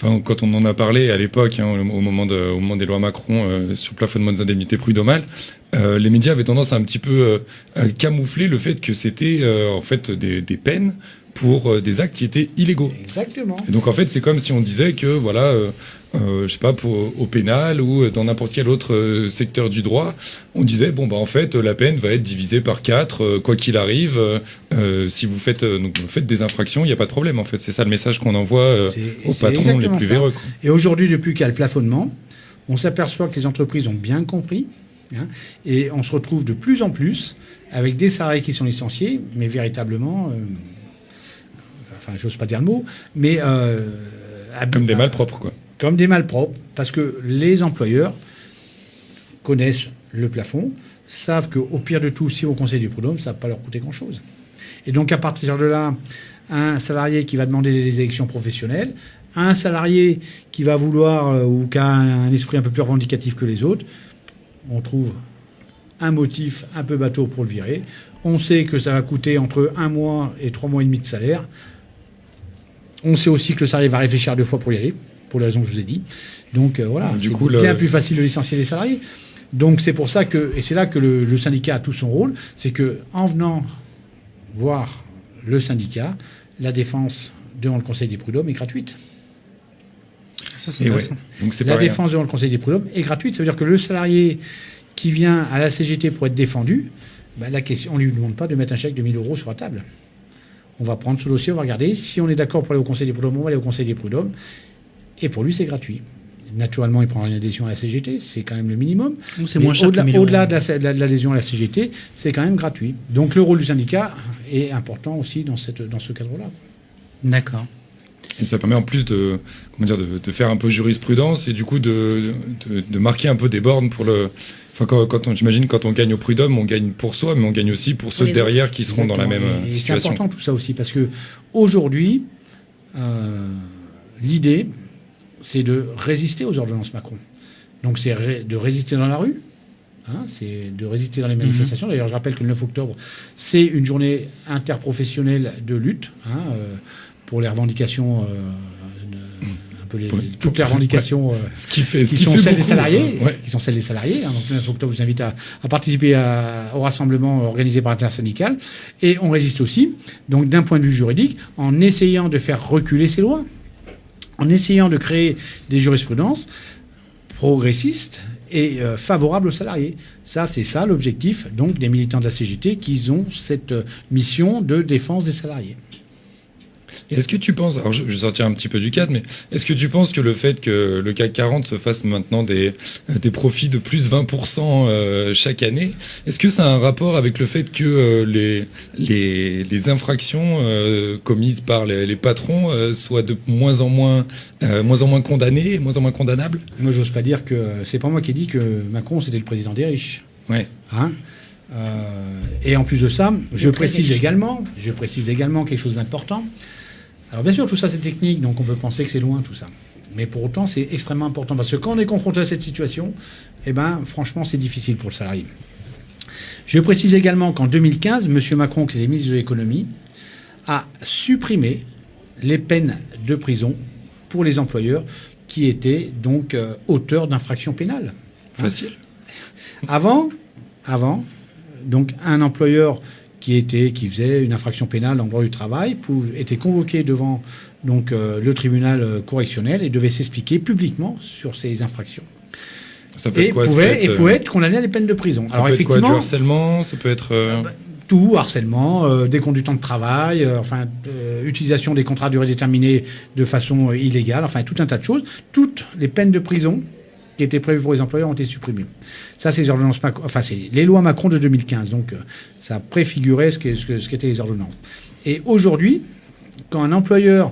quand on en a parlé à l'époque, au moment des lois Macron sur le plafonnement des indemnités prud'homales, les médias avaient tendance à un petit peu camoufler le fait que c'était en fait des peines pour des actes qui étaient illégaux. Exactement. Et donc en fait, c'est comme si on disait que voilà, je sais pas, au pénal ou dans n'importe quel autre secteur du droit, on disait bon bah en fait la peine va être divisée par 4 quoi qu'il arrive. Si vous faites des infractions, il n'y a pas de problème en fait. C'est ça le message qu'on envoie aux patrons les exactement plus ça. véreux. Quoi. Et aujourd'hui, depuis qu'il y a le plafonnement, on s'aperçoit que les entreprises ont bien compris, et on se retrouve de plus en plus avec des salariés qui sont licenciés, mais véritablement, enfin, j'ose pas dire le mot, mais Comme des malpropres quoi. Comme des malpropres, parce que les employeurs connaissent le plafond, savent qu'au pire de tout, si au Conseil du prud'homme, ça ne va pas leur coûter grand-chose. Et donc, à partir de là, un salarié qui va demander des élections professionnelles, un salarié qui va vouloir ou qui a un esprit un peu plus revendicatif que les autres, on trouve un motif un peu bateau pour le virer. On sait que ça va coûter entre 1 mois et 3 mois et demi de salaire. On sait aussi que le salarié va réfléchir 2 fois pour y aller, pour les raisons que je vous ai dit. Donc voilà, Du c'est coup, bien plus facile de licencier les salariés. Donc c'est pour ça que, et c'est là que le syndicat a tout son rôle, c'est que en venant voir le syndicat, la défense devant le Conseil des prud'hommes est gratuite. Ça, c'est Et ouais. intéressant. Donc c'est La pas rien. défense devant le Conseil des prud'hommes est gratuite. Ça veut dire que le salarié qui vient à la CGT pour être défendu, la question, on ne lui demande pas de mettre un chèque de 1 000 € sur la table. On va prendre ce dossier, on va regarder. Si on est d'accord pour aller au Conseil des prud'hommes, on va aller au Conseil des prud'hommes. Et pour lui, c'est gratuit. Naturellement, il prendra une adhésion à la CGT, c'est quand même le minimum. Donc c'est Mais moins cher que 1 000 €. au-delà de l'adhésion à la CGT, c'est quand même gratuit. Donc le rôle du syndicat est important aussi dans ce cadre-là. D'accord. Et ça permet en plus de faire un peu jurisprudence et du coup de marquer un peu des bornes pour le. Enfin, j'imagine quand on gagne au prud'homme, on gagne pour soi, mais on gagne aussi pour ceux les derrière qui seront dans la même Et c'est situation. important tout ça aussi, parce que aujourd'hui, l'idée, c'est de résister aux ordonnances Macron. Donc c'est de résister dans la rue, c'est de résister dans les manifestations. D'ailleurs, je rappelle que le 9 octobre, c'est une journée interprofessionnelle de lutte pour les revendications, toutes les revendications Ce qui fait qui sont celles des beaucoup, salariés. ouais. Qui sont celles des salariés. Donc le 9 octobre, je vous invite à participer au rassemblement organisé par l'intersyndical. Et on résiste aussi, donc d'un point de vue juridique, en essayant de faire reculer ces lois, en essayant de créer des jurisprudences progressistes et favorable aux salariés. C'est ça l'objectif donc des militants de la CGT qui ont cette mission de défense des salariés. Est-ce que tu penses, alors je vais sortir un petit peu du cadre, mais est-ce que tu penses que le fait que le CAC 40 se fasse maintenant des profits de plus 20% chaque année, est-ce que ça a un rapport avec le fait que les infractions commises par les patrons soient de moins en moins condamnées, moins en moins condamnables? Moi, j'ose pas dire que c'est pas moi qui ai dit que Macron c'était le président des riches. Ouais. Hein, et en plus de ça, je précise également quelque chose d'important. Alors bien sûr, tout ça c'est technique, donc on peut penser que c'est loin tout ça. Mais pour autant, c'est extrêmement important parce que quand on est confronté à cette situation, franchement, c'est difficile pour le salarié. Je précise également qu'en 2015, M. Macron, qui était ministre de l'économie, a supprimé les peines de prison pour les employeurs qui étaient donc auteurs d'infractions pénales. Facile. Avant, donc un employeur qui faisait une infraction pénale dans le droit du travail était convoqué devant donc le tribunal correctionnel et devait s'expliquer publiquement sur ces infractions. Ça peut être quoi, pouvait être condamné à des peines de prison. Alors effectivement, quoi, du harcèlement, ça peut être tout, harcèlement, des conduites de travail, utilisation des contrats à durée déterminée de façon illégale, tout un tas de choses. Toutes les peines de prison qui étaient prévues pour les employeurs ont été supprimées. Ça, c'est les ordonnances c'est les lois Macron de 2015. Donc, ça préfigurait ce qu'étaient les ordonnances. Et aujourd'hui, quand un employeur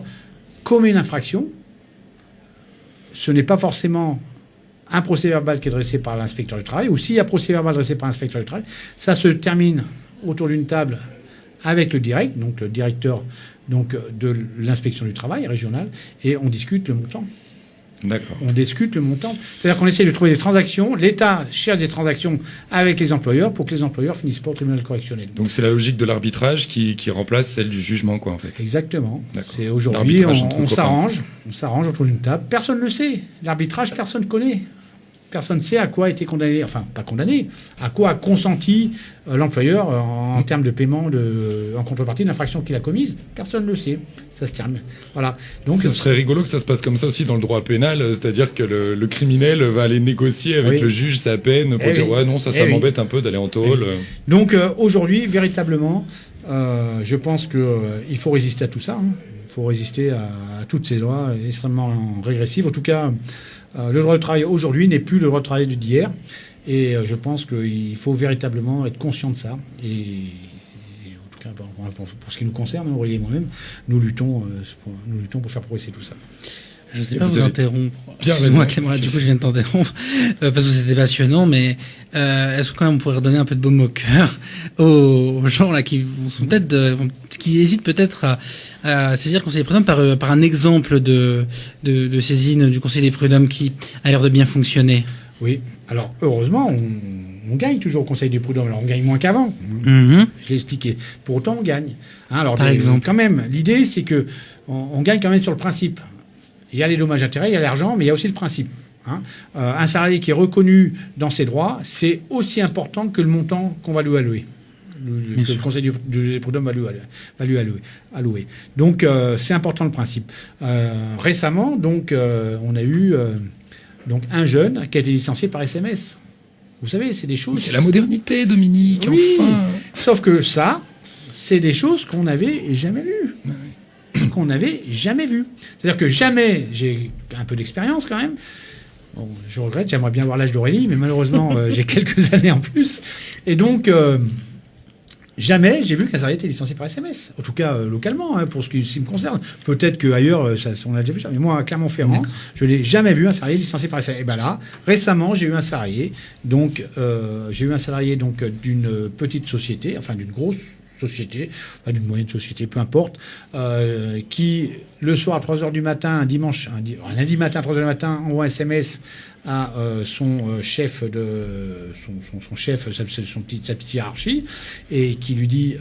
commet une infraction, ce n'est pas forcément un procès-verbal qui est dressé par l'inspecteur du travail, ou s'il y a procès-verbal dressé par l'inspecteur du travail, ça se termine autour d'une table avec le directeur de l'inspection du travail régional, et on discute le montant. D'accord. On discute le montant. C'est-à-dire qu'on essaie de trouver des transactions. L'État cherche des transactions avec les employeurs pour que les employeurs finissent pas au tribunal correctionnel. Donc c'est la logique de l'arbitrage qui remplace celle du jugement, quoi, en fait. Exactement. D'accord. C'est aujourd'hui, on s'arrange autour d'une table. Personne ne le sait. L'arbitrage, personne ne connaît. Personne ne sait à quoi a été condamné, pas condamné, à quoi a consenti l'employeur en termes de paiement en contrepartie de l'infraction qu'il a commise. Personne ne le sait. Ça se termine. Voilà. Donc, ce serait rigolo que ça se passe comme ça aussi dans le droit pénal, c'est-à-dire que le criminel va aller négocier avec le juge sa peine pour dire ouais non, ça m'embête un peu d'aller en tôle. Donc aujourd'hui, véritablement, je pense qu'il faut résister à tout ça. Il faut résister à toutes ces lois extrêmement régressives. En tout cas, le droit du travail aujourd'hui n'est plus le droit du travail d'hier. Et je pense qu'il faut véritablement être conscient de ça. Et en tout cas, pour ce qui nous concerne, Aurélie et moi-même, nous luttons pour faire progresser tout ça. Je ne sais pas vous interrompre. Bien moi, Camarade, du coup, je viens de t'interrompre parce que c'était passionnant, mais est-ce que quand même on pourrait redonner un peu de baume au cœur aux gens là qui qui hésitent peut-être à saisir le Conseil des prud'hommes par un exemple de saisine du Conseil des prud'hommes qui a l'air de bien fonctionner? Oui. Alors heureusement, on gagne toujours au Conseil des prud'hommes. Alors on gagne moins qu'avant. Mm-hmm. Je l'ai expliqué. Pour autant, on gagne. Alors par exemple, quand même, l'idée c'est que on gagne quand même sur le principe. Il y a les dommages-intérêts, il y a l'argent, mais il y a aussi le principe. Un salarié qui est reconnu dans ses droits, c'est aussi important que le montant qu'on va lui allouer. Que le Conseil des prud'hommes va lui allouer. Donc, c'est important le principe. Récemment, donc, on a eu un jeune qui a été licencié par SMS. Vous savez, c'est des choses... C'est la modernité, Dominique, oui. enfin. Sauf que ça, c'est des choses qu'on n'avait jamais lues. Oui. Qu'on n'avait jamais vu. C'est-à-dire que jamais, j'ai un peu d'expérience quand même. Bon, je regrette, j'aimerais bien avoir l'âge d'Aurélie, mais malheureusement, j'ai quelques années en plus. Et donc, jamais j'ai vu qu'un salarié était licencié par SMS. En tout cas, localement, pour ce qui me concerne. Peut-être qu'ailleurs, on a déjà vu ça. Mais moi, à Clermont-Ferrand, je n'ai jamais vu un salarié licencié par SMS. Et bien là, récemment, j'ai eu un salarié. Donc, d'une petite société, enfin d'une grosse société, enfin d'une moyenne société, peu importe, qui, le soir à 3h du matin, un lundi matin à 3h du matin, envoie un SMS à son chef, sa petite hiérarchie, et qui lui dit,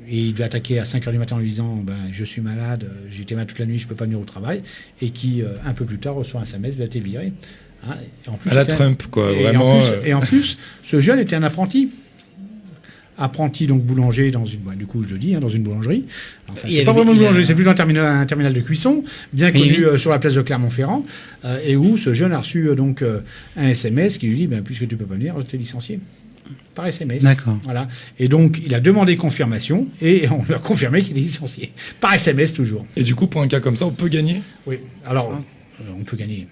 et il devait attaquer à 5h du matin en lui disant, je suis malade, j'ai été malade toute la nuit, je peux pas venir au travail, et qui, un peu plus tard, reçoit un SMS, t'es viré. Et en plus, à la Trump, quoi, vraiment. Et en plus, ce jeune était un apprenti. apprenti donc boulanger dans une, du coup je le dis, dans une boulangerie. Enfin, Il y c'est pas avait- vraiment une il y a- boulangerie, c'est plutôt un terminal de cuisson, bien Oui, connu oui. sur la place de Clermont-Ferrand, et où ce jeune a reçu donc un SMS qui lui dit, puisque tu peux pas venir, t'es licencié. Par SMS. D'accord. Voilà. Et donc, il a demandé confirmation et on lui a confirmé qu'il est licencié. Par SMS toujours. Et du coup, pour un cas comme ça, on peut gagner Oui. Alors, on peut gagner.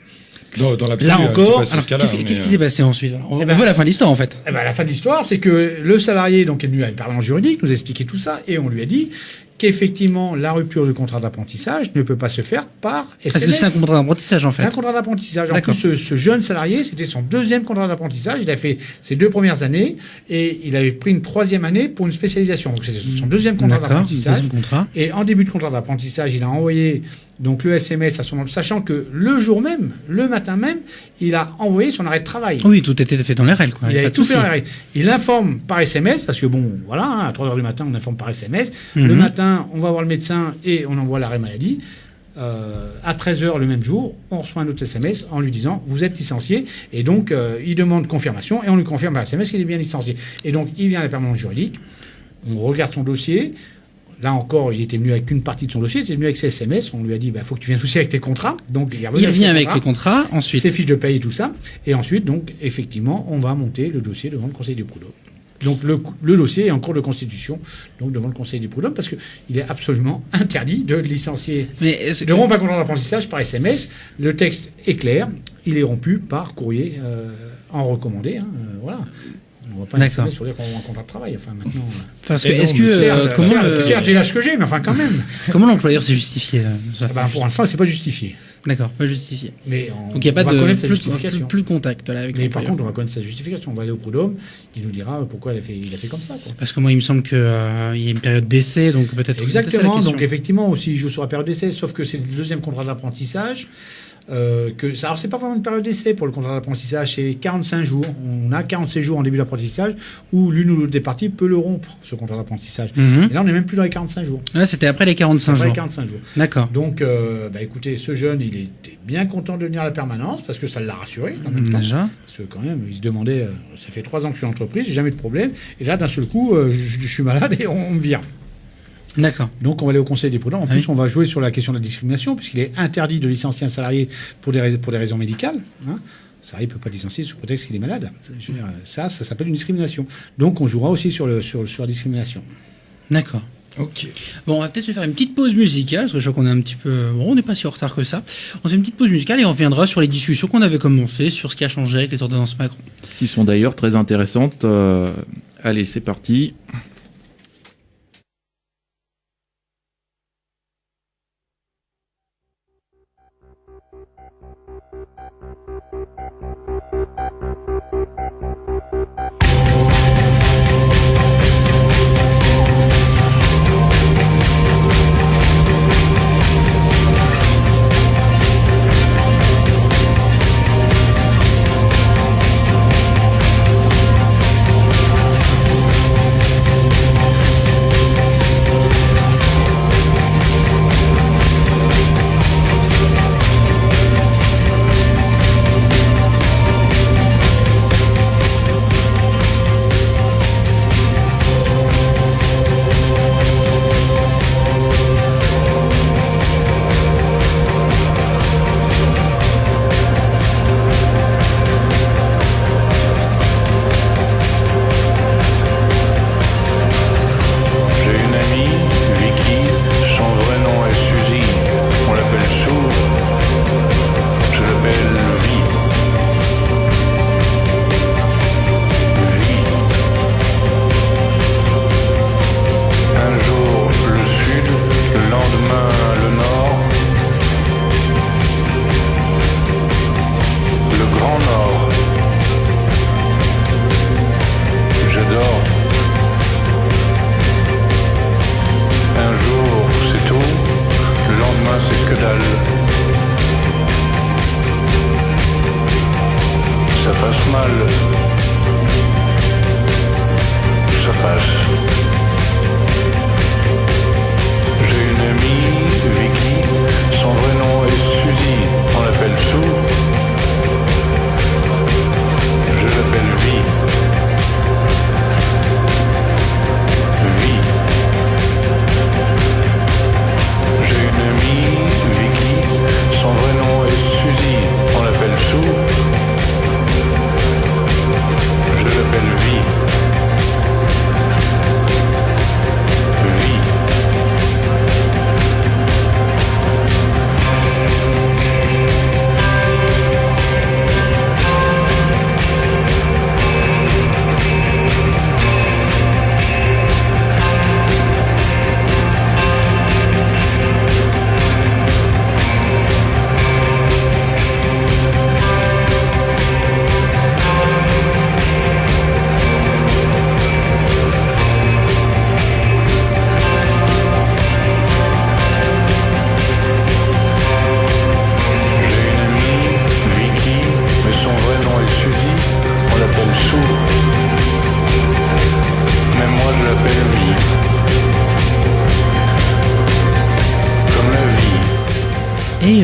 dans l'absolu. Là je dis encore, pas sur alors, ce cas-là, qu'est-ce mais, qu'est-ce qui s'est passé ensuite? Alors, on Eh ben- voit la fin de l'histoire, en fait. Eh ben, à la fin de l'histoire, c'est que le salarié donc, est venu à une permanence juridique, nous a expliqué tout ça, et on lui a dit qu'effectivement, la rupture du contrat d'apprentissage ne peut pas se faire par SMS. Parce que c'est un contrat d'apprentissage, en C'est un fait. contrat d'apprentissage. En D'accord. plus, ce jeune salarié, c'était son deuxième contrat d'apprentissage. Il a fait ses 2 premières années et il avait pris une 3e année pour une spécialisation. Donc, c'était son deuxième contrat D'accord, d'apprentissage. deuxième contrat. Et en début de contrat d'apprentissage, il a envoyé donc le SMS à son emploi, sachant que le jour même, le matin même, il a envoyé son arrêt de travail. Oui, tout était fait dans les règles, quoi. Il Pas avait de tout fait souci. dans les règles. Il informe par SMS, parce que bon, voilà, à 3h du matin, on informe par SMS. Le Mhm. matin, on va voir le médecin et on envoie l'arrêt maladie. À 13h le même jour, on reçoit un autre SMS en lui disant vous êtes licencié. Et donc, il demande confirmation et on lui confirme par SMS qu'il est bien licencié. Et donc, il vient à la permanence juridique, on regarde son dossier. Là encore, il était venu avec une partie de son dossier, il était venu avec ses SMS. On lui a dit faut que tu viennes aussi avec tes contrats. Donc, Il revient revient avec ses le contrat, ensuite. ses fiches de paye et tout ça. Et ensuite, donc, effectivement, on va monter le dossier devant le Conseil du prud'homme. Donc, le dossier est en cours de constitution, donc devant le Conseil du prud'homme, parce qu'il est absolument interdit de licencier, Mais, de rompre un contrat d'apprentissage par SMS. Le texte est clair, il est rompu par courrier en recommandé. Voilà. On ne va pas un D'accord. SMS pour dire qu'on rompt un contrat de travail. Enfin, maintenant. parce que, Et non, est-ce que, mais Certes, comment certes, j'ai l'âge que j'ai, mais enfin, quand même. comment l'employeur s'est justifié, ça? Pour l'instant, c'est pas justifié. D'accord, pas justifié. Mais Donc il n'y a on pas va de connaître sa plus, justification. plus de contact là, avec Mais par l'employeur. contre, on va connaître sa justification. On va aller au prud'homme, il nous dira pourquoi il a fait comme ça. Quoi. Parce que moi, il me semble qu'il y a une période d'essai, donc peut-être que c'était ça la Exactement. question. Donc effectivement, aussi, il joue sur la période d'essai, sauf que c'est le deuxième contrat d'apprentissage. Alors, c'est pas vraiment une période d'essai pour le contrat d'apprentissage, c'est 45 jours. On a 46 jours en début d'apprentissage où l'une ou l'autre des parties peut le rompre, ce contrat d'apprentissage. Mhm. Et là, on n'est même plus dans les 45 jours. Là, c'était après les 45 Après les jours. 45 jours. D'accord. Donc, écoutez, ce jeune, il était bien content de venir à la permanence parce que ça l'a rassuré en même temps. Déjà. Parce que quand même, il se demandait, ça fait 3 ans que je suis en entreprise, j'ai jamais eu de problème. Et là, d'un seul coup, je suis malade et on me vire. D'accord. Donc, on va aller au Conseil des prud'hommes. En Ah plus, oui. on va jouer sur la question de la discrimination, puisqu'il est interdit de licencier un salarié pour des raisons médicales. Hein. Le salarié ne peut pas licencier sous prétexte qu'il est malade. Je veux dire, ça s'appelle une discrimination. Donc, on jouera aussi sur la discrimination. D'accord. Ok. Bon, on va peut-être se faire une petite pause musicale, parce que je crois qu'on est un petit peu... Bon, on n'est pas si en retard que ça. On fait une petite pause musicale et on reviendra sur les discussions qu'on avait commencées, sur ce qui a changé avec les ordonnances Macron. Qui sont d'ailleurs très intéressantes. Allez, c'est parti. Thank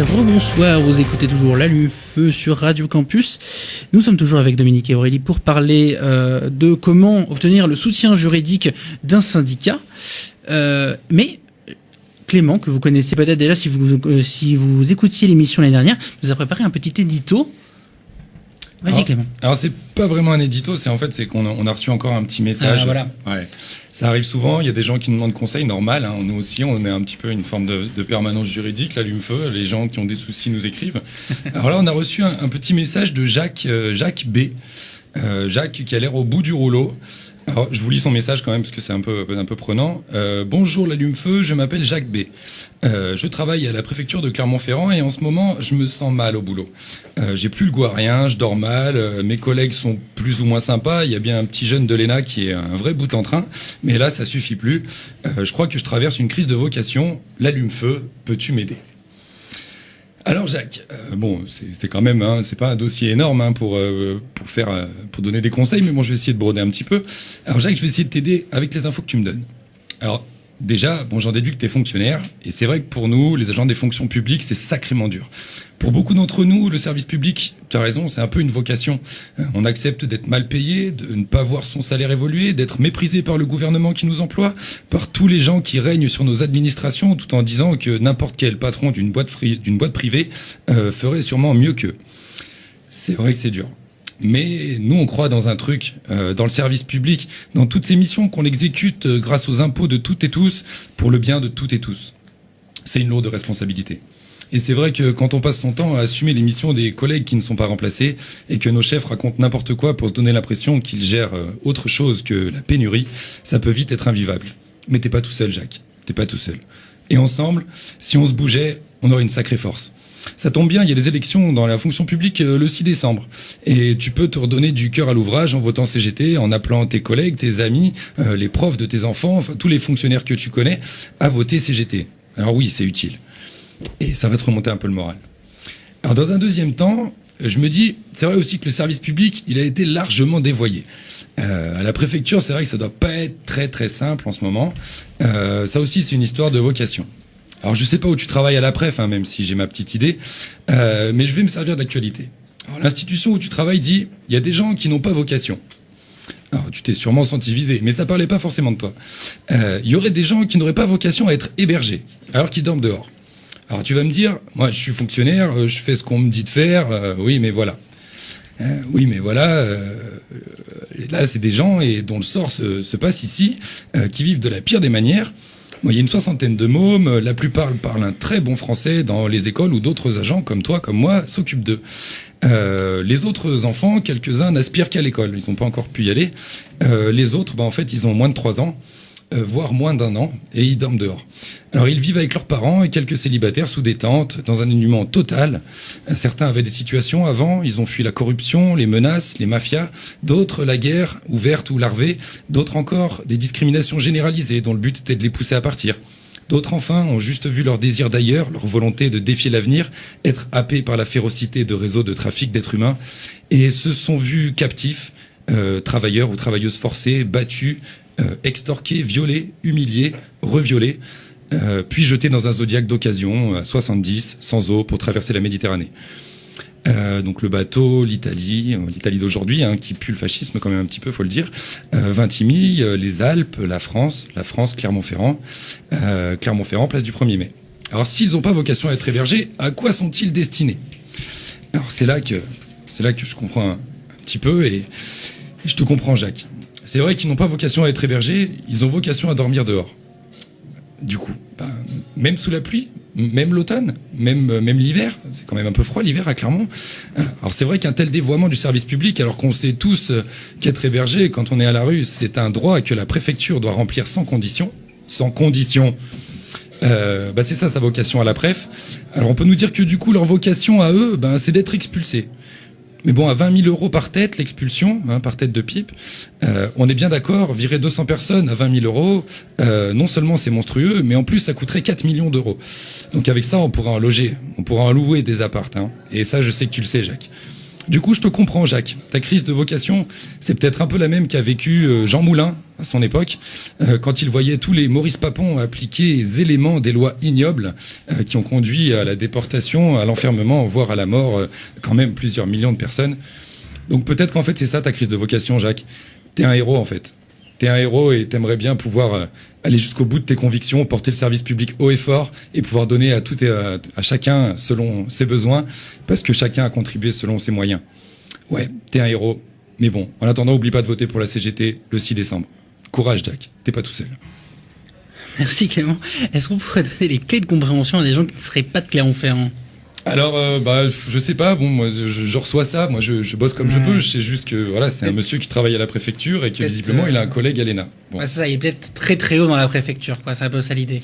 et rebonsoir, vous écoutez toujours l'Allume-Feu sur Radio Campus. Nous sommes toujours avec Dominique et Aurélie pour parler de comment obtenir le soutien juridique d'un syndicat. Mais Clément, que vous connaissez peut-être déjà si vous écoutiez l'émission l'année dernière, nous a préparé un petit édito. Vas-y Clément. Alors c'est pas vraiment un édito, c'est qu'on a reçu encore un petit message. Ah, voilà. Ouais. Ça arrive souvent, il y a des gens qui nous demandent conseil, normal, hein. Nous aussi, on est un petit peu une forme de permanence juridique, l'Allume-Feu, les gens qui ont des soucis nous écrivent. Alors là, on a reçu un petit message de Jacques B. Jacques qui a l'air au bout du rouleau. Alors, je vous lis son message quand même parce que c'est un peu prenant. Bonjour l'Allume-Feu, je m'appelle Jacques B. Je travaille à la préfecture de Clermont-Ferrand et en ce moment, je me sens mal au boulot. J'ai plus le goût à rien, je dors mal, mes collègues sont plus ou moins sympas, il y a bien un petit jeune de l'ENA qui est un vrai bout en train, mais là, ça suffit plus. Je crois que je traverse une crise de vocation. L'Allume-Feu, peux-tu m'aider ? Alors Jacques, c'est quand même, hein, c'est pas un dossier énorme hein, pour donner des conseils, mais bon, je vais essayer de broder un petit peu. Alors Jacques, je vais essayer de t'aider avec les infos que tu me donnes. Alors déjà, j'en déduis que tu es fonctionnaire, et c'est vrai que pour nous, les agents des fonctions publiques, c'est sacrément dur. Pour beaucoup d'entre nous, le service public, tu as raison, c'est un peu une vocation. On accepte d'être mal payé, de ne pas voir son salaire évoluer, d'être méprisé par le gouvernement qui nous emploie, par tous les gens qui règnent sur nos administrations, tout en disant que n'importe quel patron d'une boîte privée ferait sûrement mieux qu'eux. C'est vrai que c'est dur. Mais nous, on croit dans un truc, dans le service public, dans toutes ces missions qu'on exécute grâce aux impôts de toutes et tous, pour le bien de toutes et tous. C'est une lourde responsabilité. Et c'est vrai que quand on passe son temps à assumer les missions des collègues qui ne sont pas remplacés, et que nos chefs racontent n'importe quoi pour se donner l'impression qu'ils gèrent autre chose que la pénurie, ça peut vite être invivable. Mais t'es pas tout seul, Jacques. T'es pas tout seul. Et ensemble, si on se bougeait, on aurait une sacrée force. Ça tombe bien, il y a des élections dans la fonction publique le 6 décembre. Et tu peux te redonner du cœur à l'ouvrage en votant CGT, en appelant tes collègues, tes amis, les profs de tes enfants, enfin tous les fonctionnaires que tu connais, à voter CGT. Alors oui, c'est utile. Et ça va te remonter un peu le moral. Alors dans un deuxième temps, je me dis, c'est vrai aussi que le service public, il a été largement dévoyé. À la préfecture, c'est vrai que ça doit pas être très très simple en ce moment. Ça aussi, c'est une histoire de vocation. Alors je sais pas où tu travailles à la préf, hein, même si j'ai ma petite idée, mais je vais me servir de l'actualité. Alors l'institution où tu travailles dit, il y a des gens qui n'ont pas vocation. Alors tu t'es sûrement senti visé, mais ça parlait pas forcément de toi. Il y aurait des gens qui n'auraient pas vocation à être hébergés, alors qu'ils dorment dehors. Alors tu vas me dire, moi je suis fonctionnaire, je fais ce qu'on me dit de faire, oui mais voilà. Là c'est des gens et dont le sort se passe ici, qui vivent de la pire des manières. Moi, il y a une 60aine de mômes, la plupart parlent un très bon français dans les écoles où d'autres agents comme toi, comme moi, s'occupent d'eux. Les autres enfants, quelques-uns n'aspirent qu'à l'école, ils n'ont pas encore pu y aller. Les autres, en fait, ils ont moins de 3 ans. Voire moins d'1 an, et ils dorment dehors. Alors ils vivent avec leurs parents et quelques célibataires sous des tentes, dans un énuement total. Certains avaient des situations avant, ils ont fui la corruption, les menaces, les mafias, d'autres la guerre, ouverte ou larvée, d'autres encore des discriminations généralisées dont le but était de les pousser à partir. D'autres enfin ont juste vu leur désir d'ailleurs, leur volonté de défier l'avenir, être happés par la férocité de réseaux de trafic d'êtres humains, et se sont vus captifs, travailleurs ou travailleuses forcées, battus, extorqués, violés, humiliés, reviolés, puis jetés dans un zodiaque d'occasion à 70, sans eau, pour traverser la Méditerranée. Donc le bateau, l'Italie d'aujourd'hui, hein, qui pue le fascisme quand même un petit peu, faut le dire, Vintimille, les Alpes, la France, Clermont-Ferrand, place du 1er mai. Alors s'ils n'ont pas vocation à être hébergés, à quoi sont-ils destinés ? Alors c'est là que je comprends un petit peu et je te comprends, Jacques. C'est vrai qu'ils n'ont pas vocation à être hébergés, ils ont vocation à dormir dehors. Du coup, même sous la pluie, même l'automne, même l'hiver, c'est quand même un peu froid l'hiver à Clermont. Alors c'est vrai qu'un tel dévoiement du service public, alors qu'on sait tous qu'être hébergé quand on est à la rue, c'est un droit que la préfecture doit remplir sans condition. Sans condition. C'est ça sa vocation à la préf. Alors on peut nous dire que du coup leur vocation à eux, c'est d'être expulsés. Mais bon, à 20 000 € par tête, l'expulsion, par tête de pipe, on est bien d'accord, virer 200 personnes à 20 000 €, non seulement c'est monstrueux, mais en plus ça coûterait 4 millions d'euros. Donc avec ça, on pourra en loger, on pourra en louer des apparts. Et ça, je sais que tu le sais, Jacques. Du coup, je te comprends, Jacques. Ta crise de vocation, c'est peut-être un peu la même qu'a vécu Jean Moulin à son époque, quand il voyait tous les Maurice Papon appliquer zélément des lois ignobles qui ont conduit à la déportation, à l'enfermement, voire à la mort, quand même plusieurs millions de personnes. Donc peut-être qu'en fait, c'est ça ta crise de vocation, Jacques. T'es un héros, en fait. T'es un héros et t'aimerais bien pouvoir aller jusqu'au bout de tes convictions, porter le service public haut et fort et pouvoir donner à tout et à chacun selon ses besoins, parce que chacun a contribué selon ses moyens. Ouais, t'es un héros. Mais bon, en attendant, oublie pas de voter pour la CGT le 6 décembre. Courage, Jack. T'es pas tout seul. Merci Clément. Est-ce qu'on pourrait donner les clés de compréhension à des gens qui ne seraient pas de Clermont-Ferrand ? Alors, je sais pas. Bon, moi, je reçois ça. Moi, je bosse comme je peux. Je sais juste que voilà, c'est un monsieur qui travaille à la préfecture et que visiblement, il a un collègue à l'ENA. Bon. Ouais, ça, il est peut-être très très haut dans la préfecture, quoi. C'est un peu ça l'idée.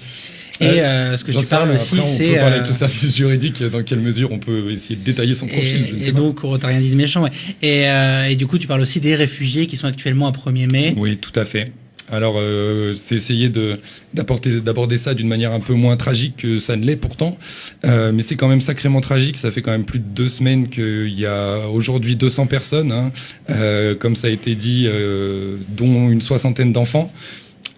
Et ce que tu parles aussi, c'est. On peut parler avec le service juridique. Dans quelle mesure on peut essayer de détailler son profil. Je ne sais et pas. donc, t'as rien dit de méchant. Ouais. Et du coup, tu parles aussi des réfugiés qui sont actuellement à 1er mai. Oui, tout à fait. Alors, c'est essayer d'aborder ça d'une manière un peu moins tragique que ça ne l'est pourtant. Mais c'est quand même sacrément tragique. Ça fait quand même plus de 2 semaines qu'il y a aujourd'hui 200 personnes, hein, comme ça a été dit, dont une 60aine d'enfants,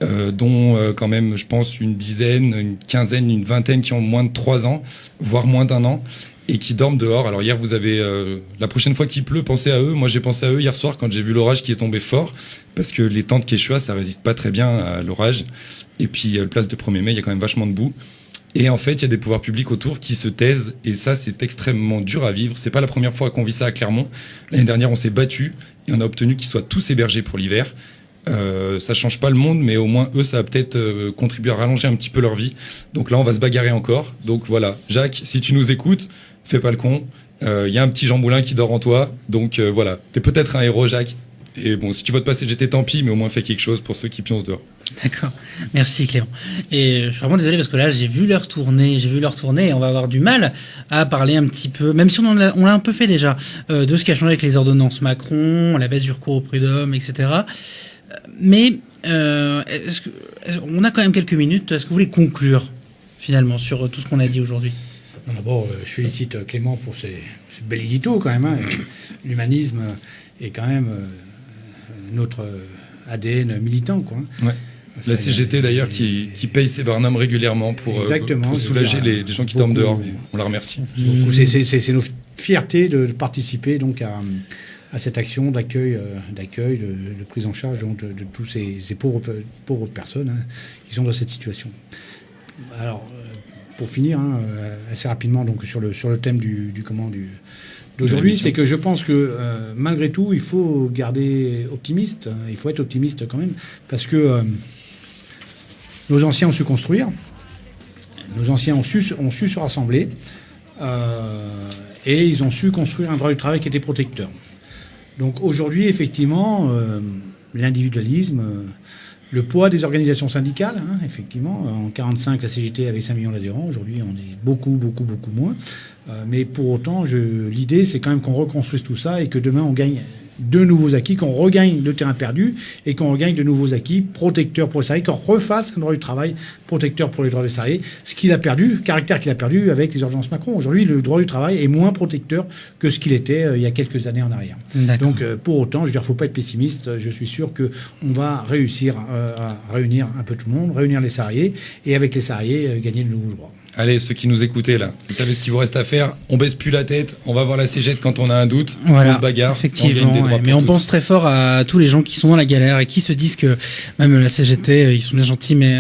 dont quand même, je pense, une dizaine, une quinzaine, une vingtaine qui ont moins de 3 ans, voire moins d'1 an. Et qui dorment dehors. Alors hier, vous avez la prochaine fois qu'il pleut, pensez à eux. Moi, j'ai pensé à eux hier soir quand j'ai vu l'orage qui est tombé fort, parce que les tentes Quechua, ça résiste pas très bien à l'orage. Et puis, le place de 1er mai, il y a quand même vachement de boue. Et en fait, il y a des pouvoirs publics autour qui se taisent. Et ça, c'est extrêmement dur à vivre. C'est pas la première fois qu'on vit ça à Clermont. L'année dernière, on s'est battu et on a obtenu qu'ils soient tous hébergés pour l'hiver. Ça change pas le monde, mais au moins eux, ça va peut-être contribuer à rallonger un petit peu leur vie. Donc là, on va se bagarrer encore. Donc voilà, Jacques, si tu nous écoutes, fais pas le con. Il y a un petit Jean Moulin qui dort en toi. Donc voilà, t'es peut-être un héros, Jacques. Et bon, si tu votes pas CGT, tant pis, mais au moins fais quelque chose pour ceux qui pioncent dehors. D'accord. Merci Clément. Et je suis vraiment désolé parce que là, j'ai vu l'heure tourner et on va avoir du mal à parler un petit peu, même si on l'a un peu fait déjà, de ce qui a changé avec les ordonnances Macron, la baisse du recours au prud'homme, etc. Mais on a quand même quelques minutes. Est-ce que vous voulez conclure finalement sur tout ce qu'on a dit aujourd'hui ? D'abord, je félicite Clément pour ses bel édito quand même. Hein. L'humanisme est quand même notre ADN militant, quoi. Ouais. La CGT d'ailleurs qui paye ses barnums régulièrement pour soulager les gens qui dorment dehors. On la remercie. C'est nos fiertés de participer donc à cette action d'accueil, de prise en charge donc, de tous ces pauvres personnes hein, qui sont dans cette situation. Alors, pour finir, hein, assez rapidement donc sur le thème d'aujourd'hui, c'est que je pense que malgré tout, il faut garder optimiste. Hein, il faut être optimiste quand même, parce que nos anciens ont su construire, nos anciens ont su se rassembler, et ils ont su construire un droit du travail qui était protecteur. Donc aujourd'hui, effectivement, l'individualisme, le poids des organisations syndicales, hein, effectivement, en 1945, la CGT avait 5 millions d'adhérents, aujourd'hui on est beaucoup moins. Mais pour autant, l'idée c'est quand même qu'on reconstruise tout ça et que demain on gagne de nouveaux acquis, qu'on regagne le terrain perdu et qu'on regagne de nouveaux acquis protecteurs pour les salariés, qu'on refasse un droit du travail protecteur pour les droits des salariés, ce qu'il a perdu, le caractère qu'il a perdu avec les ordonnances Macron. Aujourd'hui, le droit du travail est moins protecteur que ce qu'il était il y a quelques années en arrière. D'accord. Donc pour autant, je veux dire, faut pas être pessimiste. Je suis sûr que on va réussir à réunir un peu tout le monde, réunir les salariés et avec les salariés gagner de nouveaux droits. Allez, ceux qui nous écoutaient là, vous savez ce qu'il vous reste à faire. On baisse plus la tête, on va voir la CGT quand on a un doute, voilà, on se bagarre, effectivement, on gagne des droits mais on pense très fort à tous les gens qui sont dans la galère et qui se disent que même la CGT, ils sont bien gentils, mais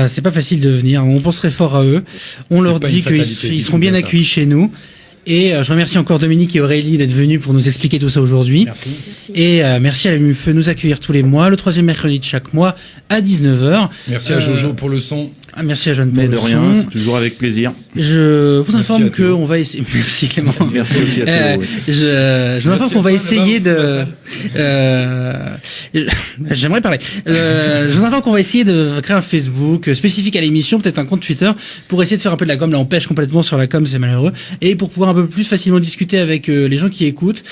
c'est pas facile de venir. On pense très fort à eux. On leur dit qu'ils seront bien accueillis chez nous. Et je remercie encore Dominique et Aurélie d'être venus pour nous expliquer tout ça aujourd'hui. Merci. Et merci à la MUFE de nous accueillir tous les mois, le 3e mercredi de chaque mois à 19h. Merci à Jojo pour le son. Merci à Jeanne pour le son. rien, c'est toujours avec plaisir. Je vous informe qu'on va essayer... Merci Clément. Merci aussi à Théo. Je vous informe qu'on va essayer de... J'aimerais parler. Je vous informe qu'on va essayer de créer un Facebook spécifique à l'émission, peut-être un compte Twitter, pour essayer de faire un peu de la com. Là, on pêche complètement sur la com, c'est malheureux. Et pour pouvoir un peu plus facilement discuter avec les gens qui écoutent.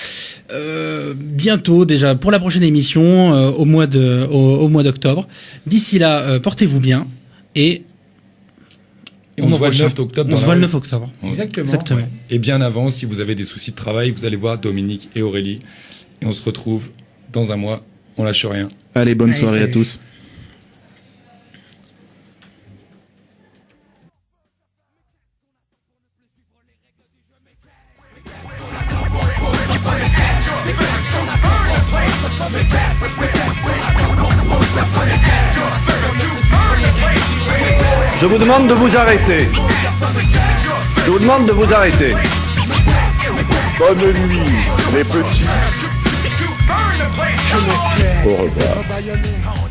Bientôt, déjà, pour la prochaine émission, au mois d'octobre. D'ici là, portez-vous bien et Et on se voit le 9 octobre. On se voit le 9 octobre. Exactement. Ouais. Et bien avant, si vous avez des soucis de travail, vous allez voir Dominique et Aurélie. Et on se retrouve dans un mois. On lâche rien. Allez, bonne Allez, soirée à salut. tous. Je vous demande de vous arrêter. Je vous demande de vous arrêter. Bonne nuit, les petits. Au revoir.